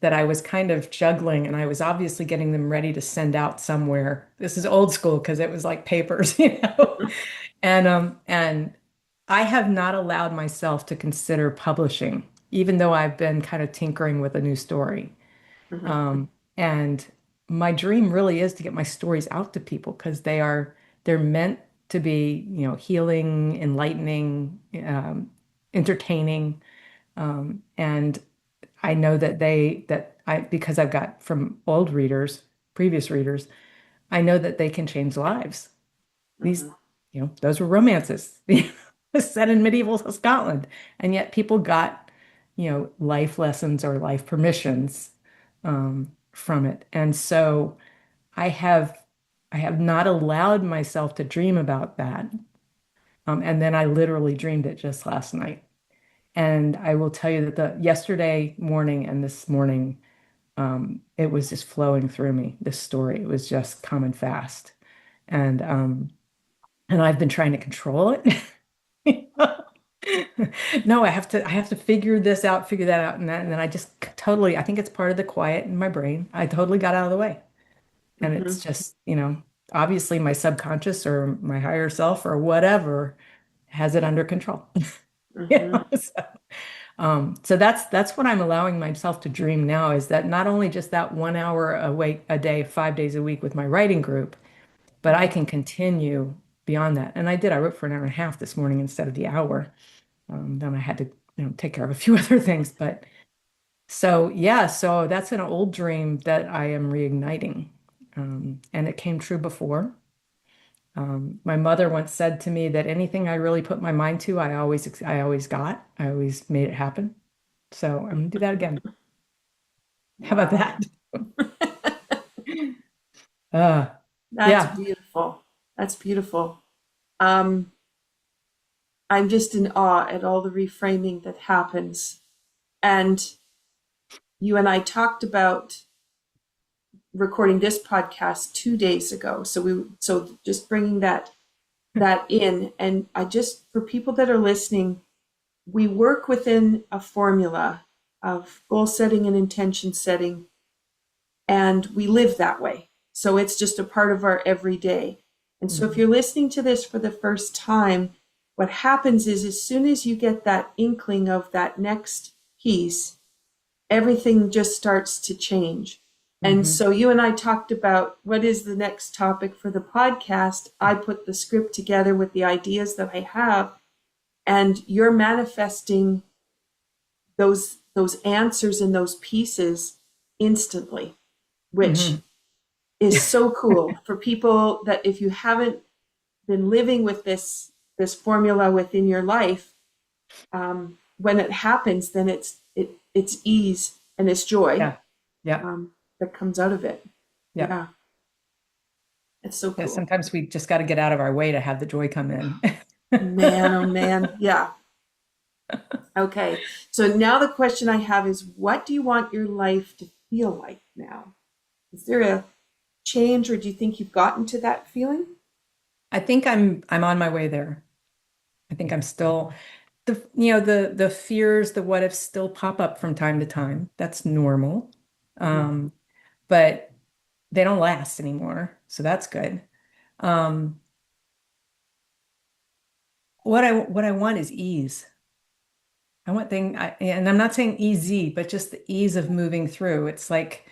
that I was kind of juggling, and I was obviously getting them ready to send out somewhere. This is old school because it was like papers, you know. And I have not allowed myself to consider publishing, even though I've been kind of tinkering with a new story. Mhm, And my dream really is to get my stories out to people because they're meant to be, healing, enlightening, entertaining. And I know because I've got from old readers, previous readers, I know that they can change lives. These, mhm, those were romances set in medieval Scotland. And yet people got, life lessons or life permissions from it. And so I have I have not allowed myself to dream about that. And then I literally dreamed it just last night. And I will tell you that the yesterday morning and this morning, it was just flowing through me, this story. It was just coming fast. And and I've been trying to control it. No, I have to figure this out, figure that out, and then I just totally, I think it's part of the quiet in my brain. I totally got out of the way. And it's mhm, just, obviously my subconscious or my higher self or whatever has it under control. mhm, So that's what I'm allowing myself to dream now is that not only just that 1 hour awake a day, 5 days a week with my writing group, but I mhm, can continue beyond that. And I did. I wrote for an hour and a half this morning instead of the hour. Then I had to, take care of a few other things. But so yeah, so that's an old dream that I am reigniting. And it came true before. My mother once said to me that anything I really put my mind to, I always made it happen. So I'm gonna do that again. How about wow. that? Uh, That's yeah. beautiful. That's beautiful. Um, I'm just in awe at all the reframing that happens. And you and I talked about recording this podcast 2 days ago. So just bringing that in. And I just, for people that are listening, we work within a formula of goal setting and intention setting, and we live that way. So it's just a part of our everyday. And so if you're listening to this for the first time, what happens is as soon as you get that inkling of that next piece, everything just starts to change. And so you and I talked about what is the next topic for the podcast. I put the script together with the ideas that I have, and you're manifesting those answers and those pieces instantly, which is so cool for people that if you haven't been living with this formula within your life, when it happens, then it's ease and it's joy Yeah. Yeah. that comes out of it. Yeah. Yeah, it's so Yeah. cool. Sometimes we just got to get out of our way to have the joy come in. Man, oh man, yeah. Okay, so now the question I have is, what do you want your life to feel like now? Is there a change, or do you think you've gotten to that feeling? I think I'm on my way there. I think I'm still the fears, the what ifs still pop up from time to time. That's normal. Mhm. Um, but they don't last anymore. So that's good. Um, what I want is ease. And I'm not saying easy, but just the ease of moving through. It's like,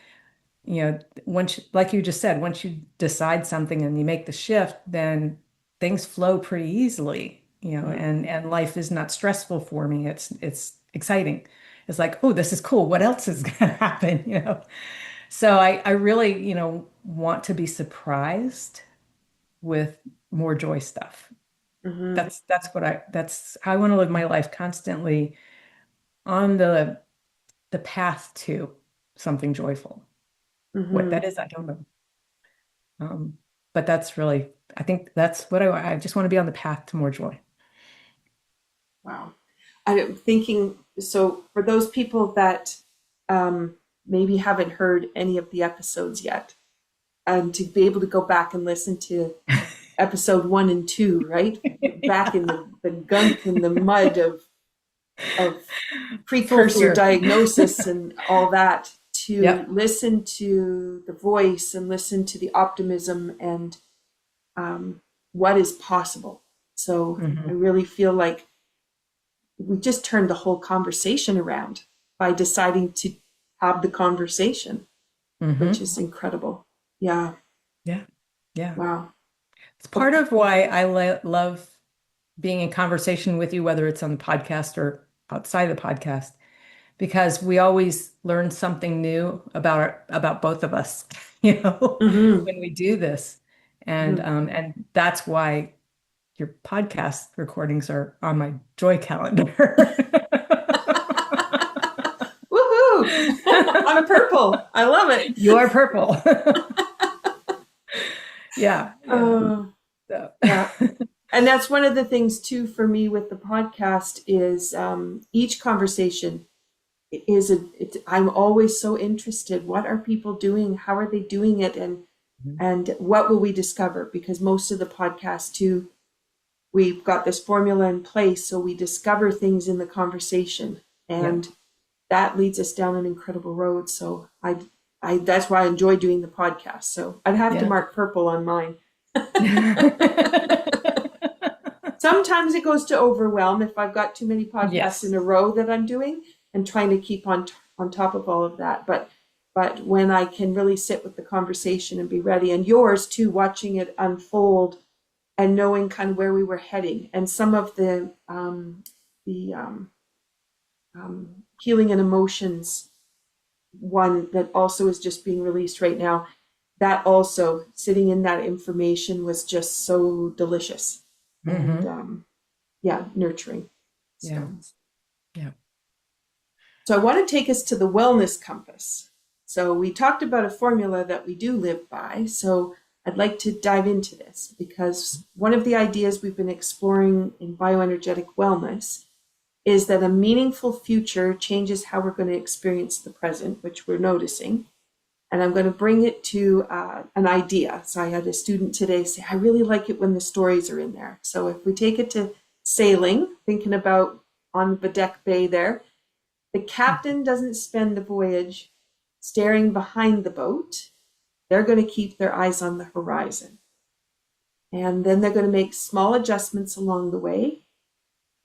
like you just said, once you decide something and you make the shift, then things flow pretty easily, Mhm. and life is not stressful for me. It's exciting. It's like, oh, this is cool. What else is going to happen? So I really, want to be surprised with more joy stuff. Mhm. That's how I want to live my life, constantly on the path to something joyful. What that Mhm. is, I don't know. Um, but I think that's what I just want to be on the path to more joy. Wow. I'm thinking, so for those people that maybe haven't heard any of the episodes yet, and to be able to go back and listen to episode 1 and 2, right? Back in the gunk and the mud of precursor Cursor. diagnosis and all that, to Yep. listen to the voice and listen to the optimism and what is possible. So I Hmm. really feel like we just turned the whole conversation around by deciding to have the conversation, which Hmm. is incredible. Yeah. Yeah. Yeah. Wow. It's part of why I love being in conversation with you, whether it's on the podcast or outside the podcast, because we always learn something new about both of us, Mm-hmm. when we do this. Mm-hmm. And that's why your podcast recordings are on my joy calendar. Woohoo! I'm purple. I love it. You are purple. Yeah, yeah. Uh, So, yeah. And that's one of the things too for me with the podcast is each conversation I'm always so interested. What are people doing? How are they doing it? And what will we discover? Because most of the podcasts too, we've got this formula in place, so we discover things in the conversation, yeah, and that leads us down an incredible road. So I that's why I enjoy doing the podcast. So I'd have to yeah. mark purple on mine. Sometimes it goes to overwhelm if I've got too many podcasts in Yes. a row that I'm doing and trying to keep on top of all of that. But when I can really sit with the conversation and be ready, and yours too, watching it unfold and knowing kind of where we were heading, and some of the healing and emotions one that also is just being released right now. That also sitting in that information was just so delicious and Hmm. yeah, nurturing. Yeah, So, yeah. so I want to take us to the wellness compass. So we talked about a formula that we do live by. So I'd like to dive into this because one of the ideas we've been exploring in bioenergetic wellness is that a meaningful future changes how we're going to experience the present, which we're noticing. and I'm going to bring it to an idea. So I had a student today say, I really like it when the stories are in there. So if we take it to sailing, thinking about on Bedeck Bay there, the captain doesn't spend the voyage staring behind the boat. They're going to keep their eyes on the horizon. And then they're going to make small adjustments along the way.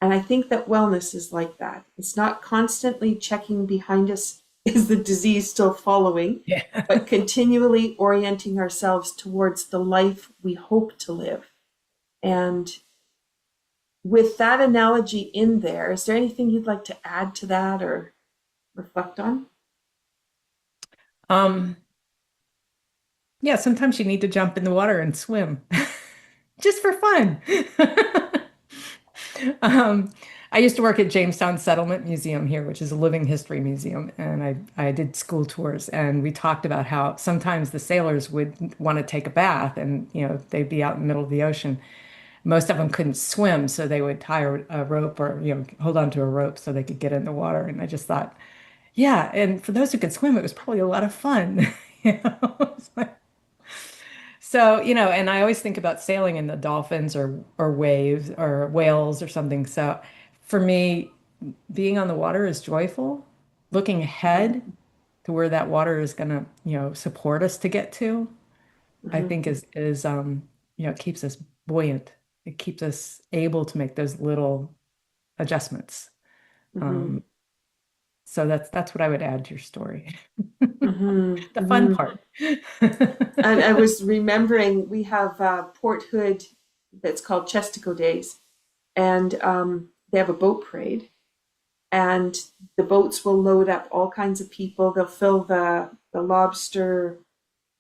And I think that wellness is like that. It's not constantly checking behind us, is the disease still following, Yeah. but continually orienting ourselves towards the life we hope to live. And with that analogy in there, is there anything you'd like to add to that or reflect on? Um, yeah, sometimes you need to jump in the water and swim just for fun. Um, I used to work at Jamestown Settlement Museum here, which is a living history museum, and I did school tours, and we talked about how sometimes the sailors would want to take a bath, and they'd be out in the middle of the ocean. Most of them couldn't swim, so they would tie a rope or hold on to a rope so they could get in the water. And I just thought, yeah, and for those who could swim, it was probably a lot of fun. You know? It's like- So, and I always think about sailing in the dolphins or waves or whales or something. So for me, being on the water is joyful. Looking ahead Mm-hmm. to where that water is gonna, support us to get to, I Mm-hmm. think it keeps us buoyant. It keeps us able to make those little adjustments. Mm-hmm. Um, so that's what I would add to your story. Mm-hmm. The fun Mm-hmm. part. And I was remembering we have Port Hood that's called Chestico Days, and they have a boat parade, and the boats will load up all kinds of people. They'll fill the lobster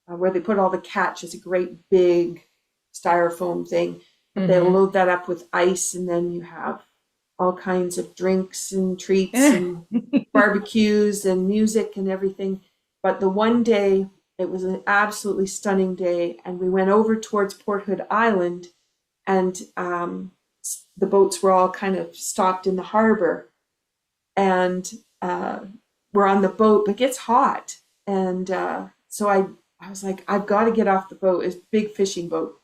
where they put all the catch is a great big styrofoam thing, but they'll Hmm. load that up with ice, and then you have all kinds of drinks and treats and barbecues and music and everything. But the one day, it was an absolutely stunning day, and we went over towards Port Hood Island, and the boats were all kind of stopped in the harbor, and we're on the boat, but it gets hot, and so I was like, I've got to get off the boat. It's a big fishing boat,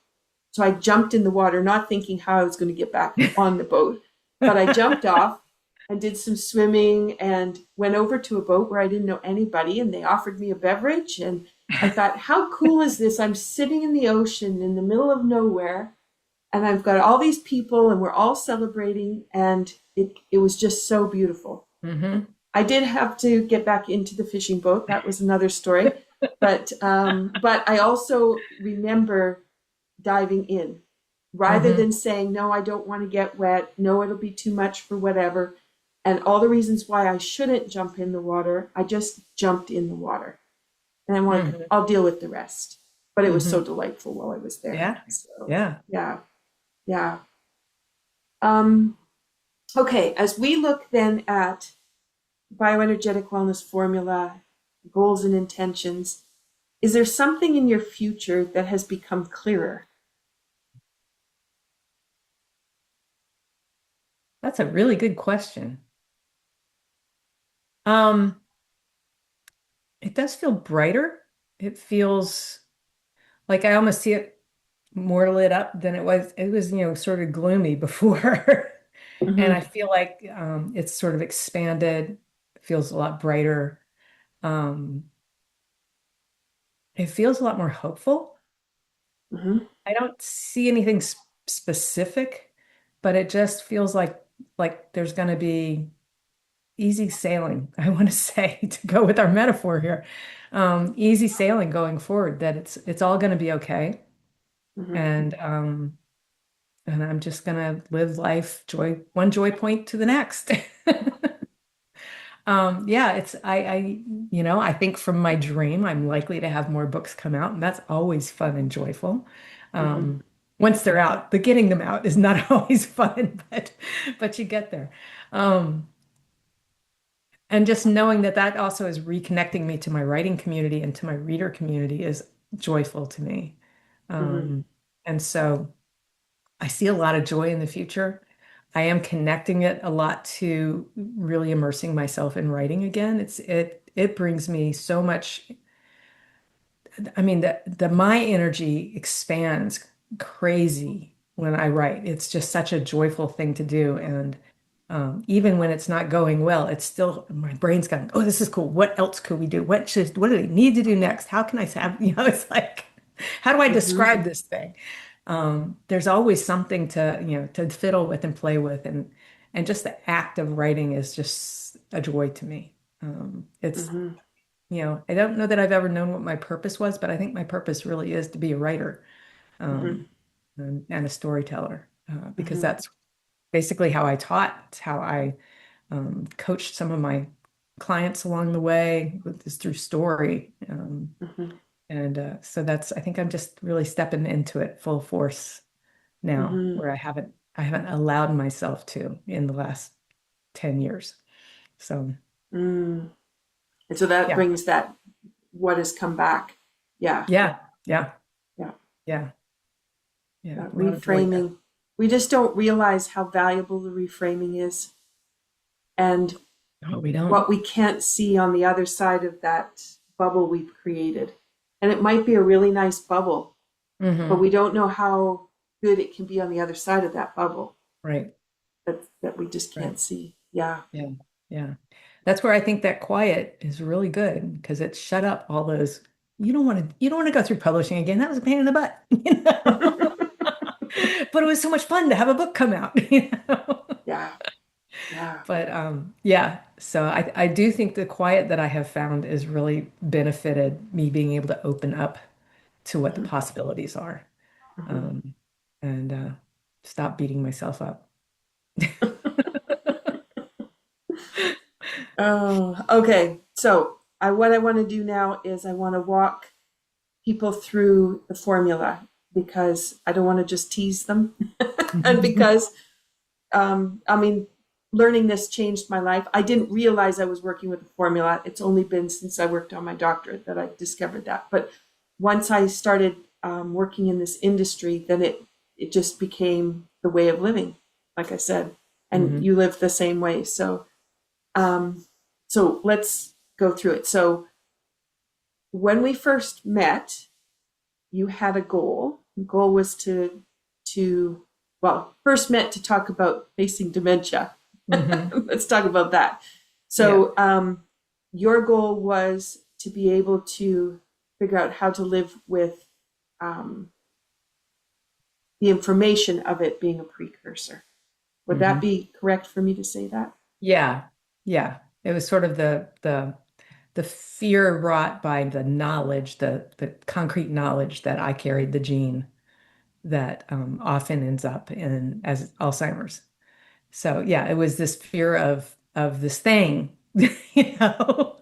so I jumped in the water, not thinking how I was going to get back on the boat, but I jumped off and did some swimming and went over to a boat where I didn't know anybody, and they offered me a beverage, and I thought, how cool is this? I'm sitting in the ocean in the middle of nowhere, and I've got all these people, and we're all celebrating, and it was just so beautiful. Hmm. I did have to get back into the fishing boat. That was another story. But I also remember diving in rather Hmm. than saying, no, I don't want to get wet. No, it'll be too much for whatever. And all the reasons why I shouldn't jump in the water, I just jumped in the water. And I'm like, Hmm. I'll deal with the rest. But it was Hmm. so delightful while I was there. Yeah. So, Yeah. yeah, yeah. Um, okay, as we look then at bioenergetic wellness formula, goals and intentions, is there something in your future that has become clearer? That's a really good question. Um, it does feel brighter. It feels like I almost see it more lit up than it was. It was, sort of gloomy before. And I Mm-hmm. feel like it's sort of expanded, feels a lot brighter. Um, it feels a lot more hopeful. Mm-hmm. I don't see anything specific, but it just feels like there's going to be easy sailing, I want to say, to go with our metaphor here. Easy sailing going forward, that it's all going to be okay. Mm-hmm. And I'm just gonna live life one joy point to the next. Yeah, I think from my dream, I'm likely to have more books come out, and that's always fun and joyful. Mm-hmm. Um, Once they're out, the getting them out is not always fun, but you get there. Um, and just knowing that that also is reconnecting me to my writing community and to my reader community is joyful to me. Mm-hmm. Um, and so I see a lot of joy in the future. I am connecting it a lot to really immersing myself in writing again. It brings me so much I mean, the my energy expands crazy when I write. It's just such a joyful thing to do. And even when it's not going well, it's still my brain's going, oh, this is cool. What else could we do? What do they need to do next? How can I have, it's like, how do I Mm-hmm. describe this thing? There's always something to, to fiddle with and play with. And just the act of writing is just a joy to me. It's Mm-hmm. I don't know that I've ever known what my purpose was, but I think my purpose really is to be a writer, Mm-hmm. and a storyteller, because Mm-hmm. that's basically how I taught. It's how I coached some of my clients along the way with this through story. Mm-hmm. And so I think I'm just really stepping into it full force now, Mm-hmm. where I haven't allowed myself to in the last 10 years. So Mm. And so that yeah, brings that what has come back. Yeah. yeah, yeah, Yeah. yeah, yeah, That a lot of joy there. reframing. We just don't realize how valuable the reframing is and No, we don't. what we can't see on the other side of that bubble we've created. And it might be a really nice bubble, but Hmm. we don't know how good it can be on the other side of that bubble Right, that we just right. can't see. Yeah. Yeah, yeah. That's where I think that quiet is really good because it shut up all those. You don't want to go through publishing again. That was a pain in the butt, you know. But it was so much fun to have a book come out, you know. Yeah. Yeah. But yeah, so I do think the quiet that I have found is really benefited me being able to open up to what the Mhm. possibilities are, Mhm. um, and stop beating myself up. Oh, okay. So what I want to do now is I want to walk people through the formula because I don't want to just tease them, and because I mean, learning this changed my life. I didn't realize I was working with a formula. It's only been since I worked on my doctorate that I discovered that. But once I started working in this industry, then it just became the way of living, like I said. And Hmm. you live the same way. Um, so let's go through it. So when we first met, you had a goal. The goal was to well, first met to talk about facing dementia. Hmm. Let's talk about that. Yeah. So your goal was to be able to figure out how to live with um, the information of it being a precursor. Would that Hmm. be correct for me to say that? Yeah, yeah. It was sort of the fear wrought by the knowledge, the concrete knowledge that I carried the gene that often ends up in as Alzheimer's. So yeah, it was this fear of this thing, you know.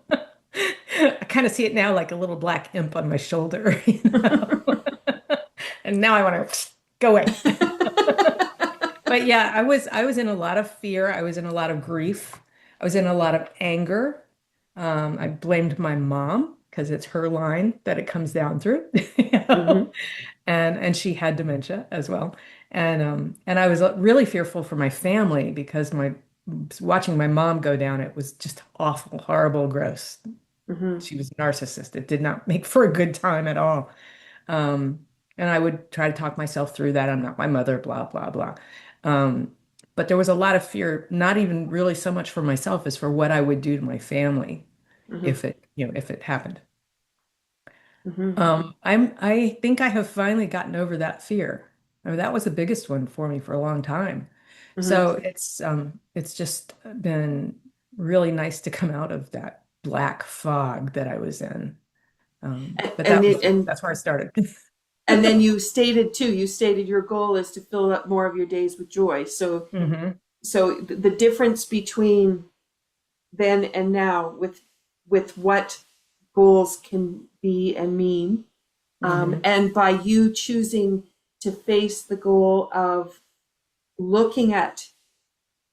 I kind of see it now like a little black imp on my shoulder, you know. And now I want to go away. But yeah, I was in a lot of fear. I was in a lot of grief. I was in a lot of anger. I blamed my mom because it's her line that it comes down through, you know? Mm-hmm. And she had dementia as well. And I was really fearful for my family because my watching my mom go down, it was just awful, horrible, gross. Mm-hmm. She was a narcissist. It did not make for a good time at all. Um, and I would try to talk myself through that. I'm not my mother, blah, blah, blah. Um, but there was a lot of fear, not even really so much for myself as for what I would do to my family Mm-hmm. if it happened. Mm-hmm. I think I have finally gotten over that fear. I mean, that was the biggest one for me for a long time. Mm-hmm. So it's just been really nice to come out of that black fog that I was in. But And it, that's where I started. and then you stated your goal is to fill up more of your days with joy. So Hmm. the difference between then and now with what goals can be and mean, Hmm. and by you choosing to face the goal of looking at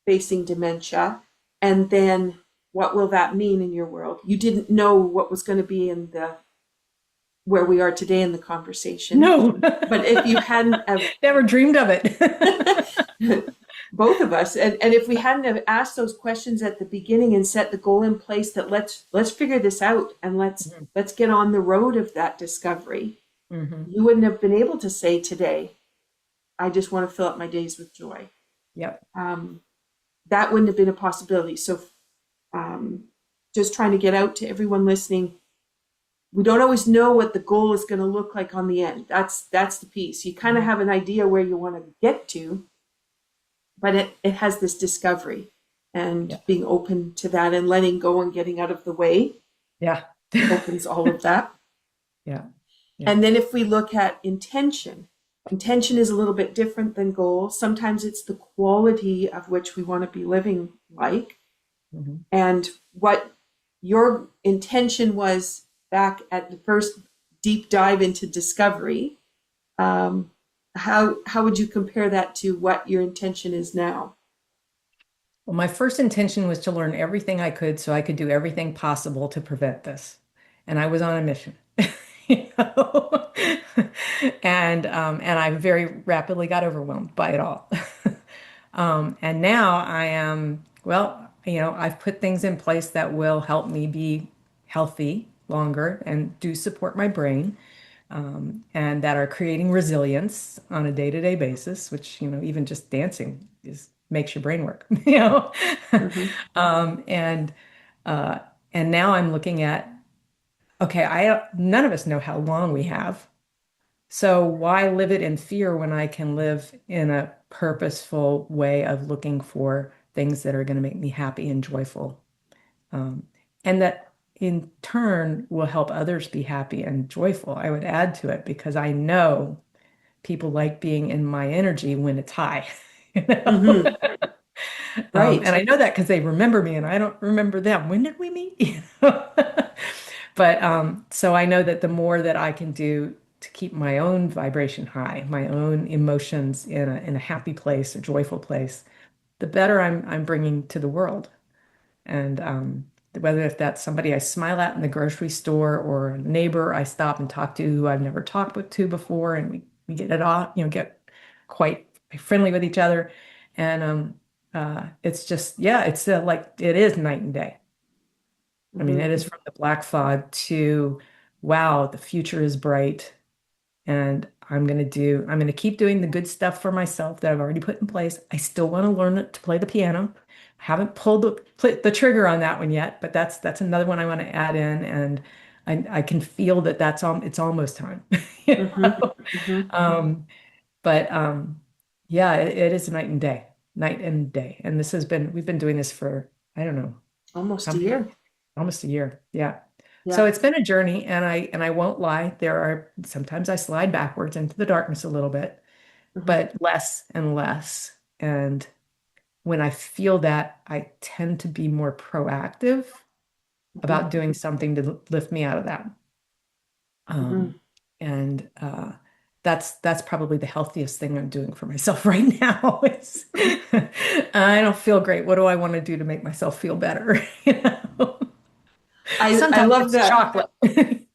facing dementia, and then what will that mean in your world? You didn't know what was going to be in the where we are today in the conversation, No, but if you hadn't have never dreamed of it. both of us. And if we hadn't have asked those questions at the beginning and set the goal in place that let's figure this out and Mhm. let's get on the road of that discovery, Mhm. you wouldn't have been able to say today, I just want to fill up my days with joy. Yep. Um, that wouldn't have been a possibility. So um, just trying to get out to everyone listening, we don't always know what the goal is going to look like on the end. That's the piece. You kind of Mhm. have an idea where you want to get to, but it has this discovery and Yeah. being open to that and letting go and getting out of the way Yeah. opens all of that. Yeah. Yeah. And then if we look at intention, intention is a little bit different than goal. Sometimes it's the quality of which we want to be living like. Mhm. And what your intention was back at the first deep dive into discovery, um, how would you compare that to what your intention is now? Well, my first intention was to learn everything I could so I could do everything possible to prevent this. And I was on a mission. You know? And I very rapidly got overwhelmed by it all. And now I am, well, I've put things in place that will help me be healthy longer and do support my brain, and that are creating resilience on a day-to-day basis, which, even just dancing is makes your brain work, you know. Mm-hmm, Um, and uh, and now I'm looking at, okay, none of us know how long we have. So why live it in fear when I can live in a purposeful way of looking for things that are going to make me happy and joyful? Um, and that in turn will help others be happy and joyful. I would add to it because I know people like being in my energy when it's high. You know? mm-hmm, right. And I know that because they remember me and I don't remember them. When did we meet? You know? But so I know that the more that I can do to keep my own vibration high, my own emotions in a happy place, a joyful place, the better I'm bringing to the world. And whether if that's somebody I smile at in the grocery store or a neighbor I stop and talk to who I've never talked to before, and we get it all, get quite friendly with each other. And it's just, yeah, it's like it is night and day. I mean, Mm-hmm, it is from the black fog to, wow, the future is bright. And I'm going to keep doing the good stuff for myself that I've already put in place. I still want to learn to play the piano. I haven't pulled the trigger on that one yet, but that's another one I want to add in. And I can feel that it's almost time. You mm-hmm, know? mm-hmm. Um, but yeah, it is night and day. And we've been doing this for, I don't know, how Almost a many, year. almost a year. Yeah. So Yeah. it's been a journey, and I won't lie, there are sometimes I slide backwards into the darkness a little bit, Mm-hmm, but less and less. And when I feel that, I tend to be more proactive mm-hmm, about doing something to lift me out of that. mm-hmm. Um, and that's probably the healthiest thing I'm doing for myself right now is I don't feel great. What do I want to do to make myself feel better? You know? I Sometimes love it's that. chocolate.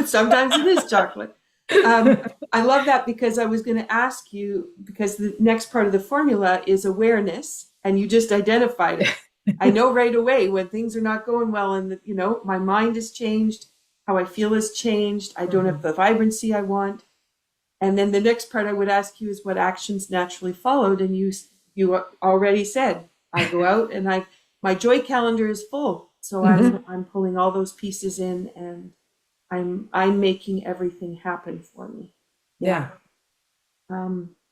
Sometimes it is chocolate. I love that because I was going to ask you, because the next part of the formula is awareness, and you just identified it. I know right away when things are not going well, and my mind has changed, how I feel has changed. I don't have Mhm. the vibrancy I want. And then the next part I would ask you is what actions naturally followed, and you already said I go out and my joy calendar is full, so Mhm. I'm pulling all those pieces in and I'm making everything happen for me. Yeah. Yeah.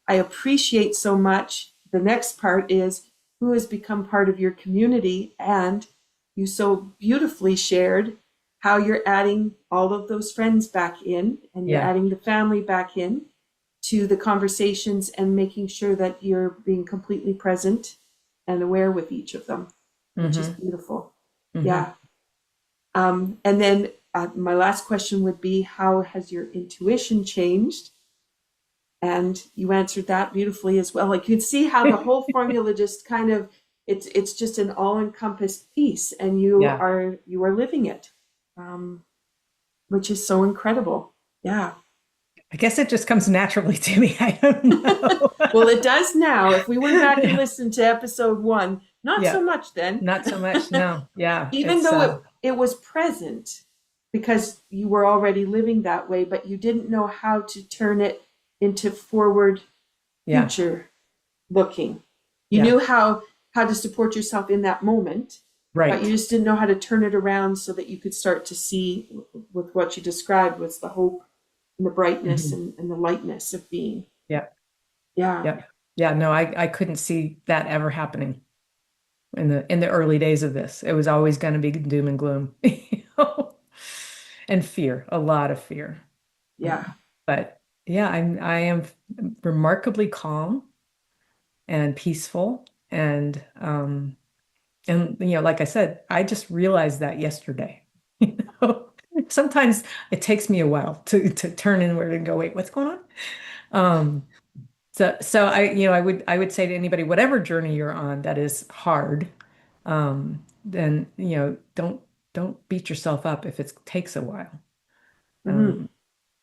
I appreciate so much. The next part is who has become part of your community, and you so beautifully shared how you're adding all of those friends back in, and you're Yeah. adding the family back in to the conversations and making sure that you're being completely present and aware with each of them, which is Hmm. beautiful. Hmm. Yeah. And then my last question would be, how has your intuition changed? And you answered that beautifully as well. Like you'd see how the whole formula just kind of it's just an all-encompassed piece, and Yeah. you are living it, which is so incredible. Yeah. I guess it just comes naturally to me. I don't know. Well, it does now. If we went back and Yeah. listened to episode 1, not Yeah. so much then. Not so much. No. Yeah. Even It's though it was present because you were already living that way, but you didn't know how to turn it into forward yeah. future looking. You Yeah. knew how to support yourself in that moment, but you Right. just didn't know how to turn it around so that you could start to see with what you described was the hope and the brightness Mhm. and the lightness of being. Yeah. Yeah. Yeah. Yeah. No, I couldn't see that ever happening in the early days of this. It was always going to be doom and gloom, and fear, a lot of fear. Yeah. But yeah, I am remarkably calm and peaceful and like I said, I just realized that yesterday. You know, sometimes it takes me a while to turn inward and go, wait, what's going on? Um, so I would say to anybody, whatever journey you're on that is hard, then don't beat yourself up if it takes a while. Hmm.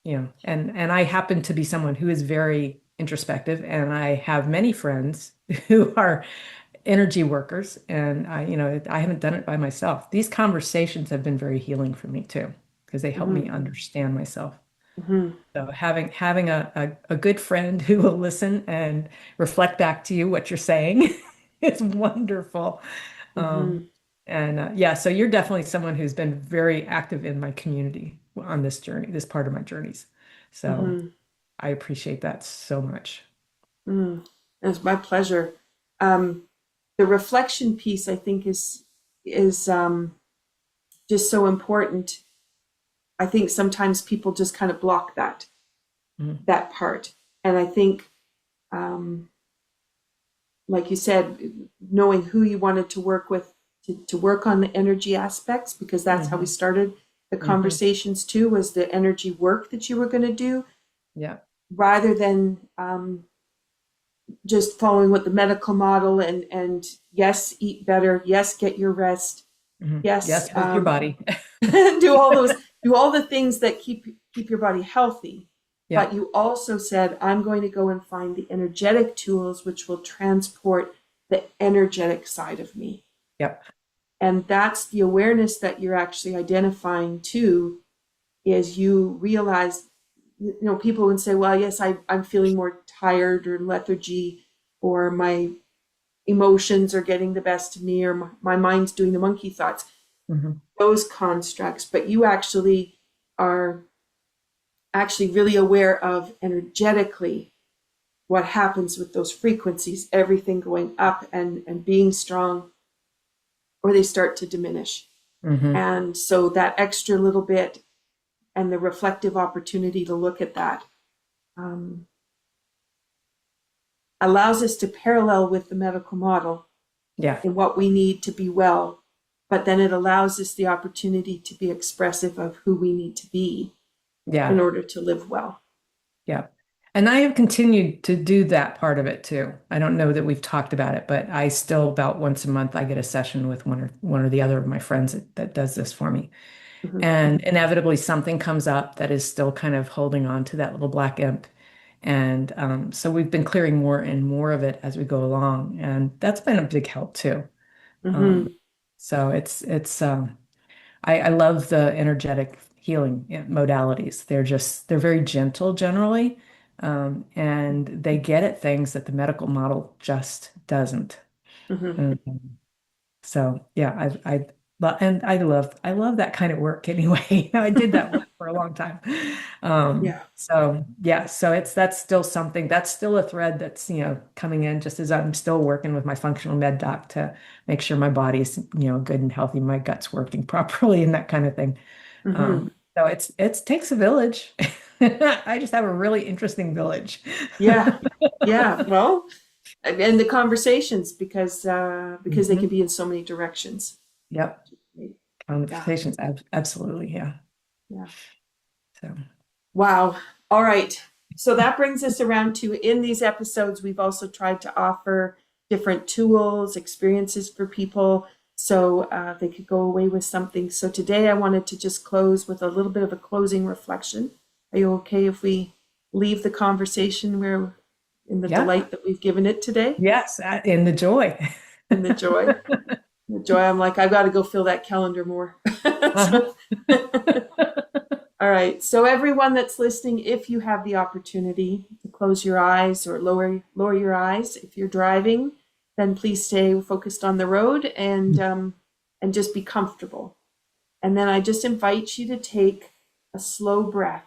Um, and I happen to be someone who is very introspective, and I have many friends who are energy workers, and I haven't done it by myself. These conversations have been very healing for me too, because they help me Hmm. understand myself. Hmm. So having a good friend who will listen and reflect back to you what you're saying is wonderful. Um, Hmm. and yeah, so you're definitely someone who's been very active in my community on this journey, this part of my journeys. So Hmm. I appreciate that so much. Hmm. It's my pleasure. Um, the reflection piece, I think, is just so important. I think sometimes people just kind of block Mhm. that part, and I think, um, like you said, knowing who you wanted to work with to work on the energy aspects, because that's how we Mhm. started the Mhm. conversations too, was the energy work that you were going to do, Yeah. rather than just following what the medical model and yes, eat better, yes, get your rest, Mhm. yes, Yes, move your body. do all the things that keep your body healthy. Yeah. But you also said, I'm going to go and find the energetic tools which will transport the energetic side of me. Yep. And that's the awareness that you're actually identifying too, is you realize, people would say, well, yes, I'm feeling more tired or lethargy, or my emotions are getting the best of me, or my mind's doing the monkey thoughts, Mhm. those constructs. But you actually are actually really aware of energetically what happens with those frequencies, everything going up and being strong, or they start to diminish. Mhm. And so that extra little bit and the reflective opportunity to look at that, um, allows us to parallel with the medical model Yeah. in what we need to be well, but then it allows us the opportunity to be expressive of who we need to be in Yeah. order to live well. Yeah. And I have continued to do that part of it too. I don't know that we've talked about it, but I still about once a month I get a session with one or the other of my friends that does this for me. Mhm. And inevitably something comes up that is still kind of holding on to that little black imp. And so we've been clearing more and more of it as we go along. And that's been a big help too. Um, Mhm. so I love the energetic healing modalities. They're very gentle generally, and they get at things that the medical model just doesn't. Mhm. Um, so yeah, and I love that kind of work anyway. I did that work for a long time. Yeah. So yeah, so that's still something, that's still a thread that's, coming in just as I'm still working with my functional med doc to make sure my body's, good and healthy, my gut's working properly and that kind of thing. Mhm. So it takes a village. I just have a really interesting village. Yeah. Yeah. Well, and the conversations, because they can Mhm. be in so many directions. Yep. Yeah. Conversations, absolutely, yeah. Yeah. So. Wow. All right. So that brings us around to, in these episodes, we've also tried to offer different tools, experiences for people so they could go away with something. So today I wanted to just close with a little bit of a closing reflection. Are you okay if we leave the conversation where in the Yeah. delight that we've given it today, Yes. In the joy. in the joy. The joy, I'm like, I've got to go fill that calendar more. Uh-huh. So, all right. So everyone that's listening, if you have the opportunity to close your eyes or lower your eyes, if you're driving, then please stay focused on the road and just be comfortable. And then I just invite you to take a slow breath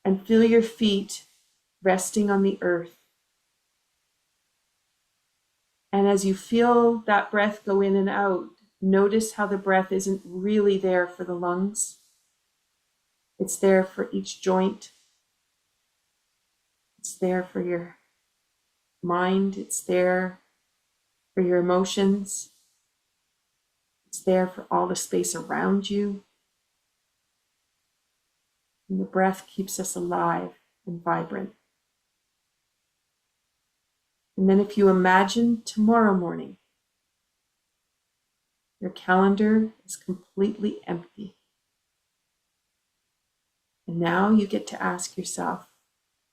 and feel your feet resting on the earth. And as you feel that breath go in and out, notice how the breath isn't really there for the lungs. It's there for each joint. It's there for your mind. It's there for your emotions. It's there for all the space around you. And the breath keeps us alive and vibrant. And then if you imagine tomorrow morning, your calendar is completely empty. And now you get to ask yourself,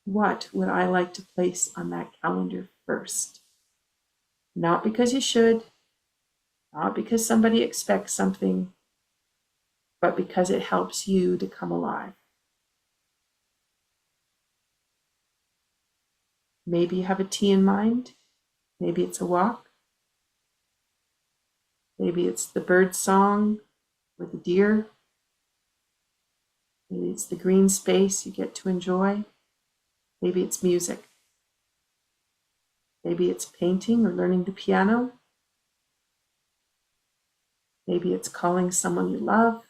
what would I like to place on that calendar first? Not because you should, not because somebody expects something, but because it helps you to come alive. Maybe you have a tea in mind. Maybe it's a walk. Maybe it's the bird song or the deer. Maybe it's the green space you get to enjoy. Maybe it's music. Maybe it's painting or learning the piano. Maybe it's calling someone you love.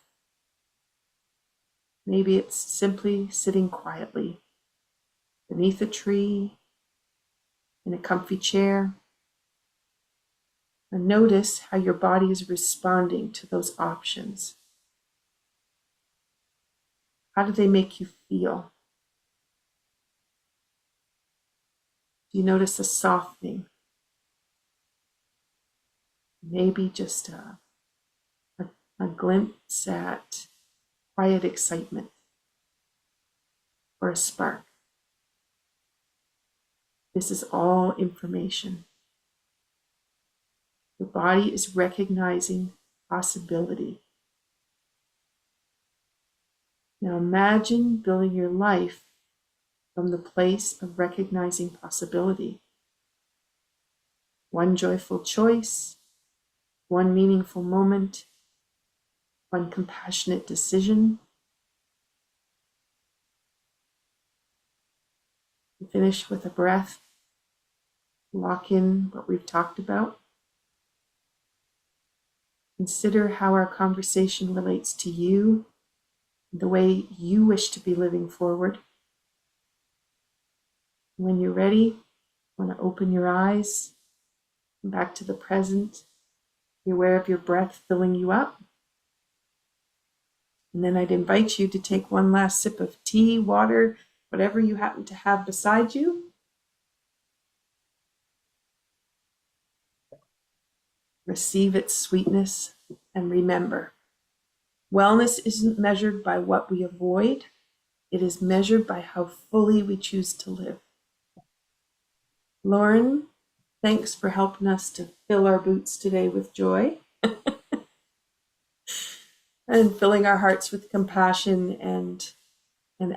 Maybe it's simply sitting quietly beneath a tree, in a comfy chair, and notice how your body is responding to those options. How do they make you feel? Do you notice a softening? Maybe just a glimpse at quiet excitement or a spark. This is all information. Your body is recognizing possibility. Now imagine building your life from the place of recognizing possibility. One joyful choice, one meaningful moment, one compassionate decision. We finish with a breath. Lock in what we've talked about. Consider how our conversation relates to you, the way you wish to be living forward. When you're ready, you want to open your eyes, come back to the present, be aware of your breath filling you up. And then I'd invite you to take one last sip of tea, water, whatever you happen to have beside you. Receive its sweetness and remember, wellness isn't measured by what we avoid. It is measured by how fully we choose to live. Laurin, thanks for helping us to fill our boots today with joy and filling our hearts with compassion and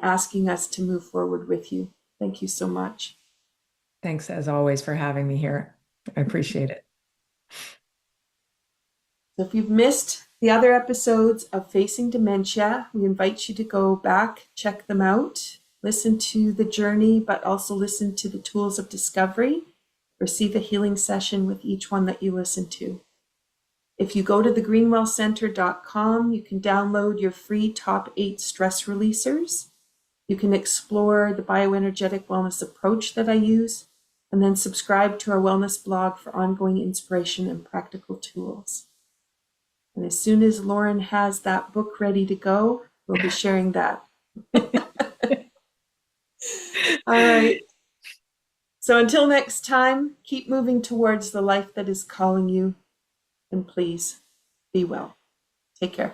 asking us to move forward with you. Thank you so much. Thanks as always for having me here. I appreciate it. So if you've missed the other episodes of Facing Dementia, we invite you to go back, check them out, listen to the journey, but also listen to the tools of discovery. Receive a healing session with each one that you listen to. If you go to thegreenwellcenter.com, you can download your free top 8 stress releasers. You can explore the bioenergetic wellness approach that I use, and then subscribe to our wellness blog for ongoing inspiration and practical tools. And as soon as Laurin has that book ready to go, we'll be sharing that. All right. So until next time, keep moving towards the life that is calling you. And please be well. Take care.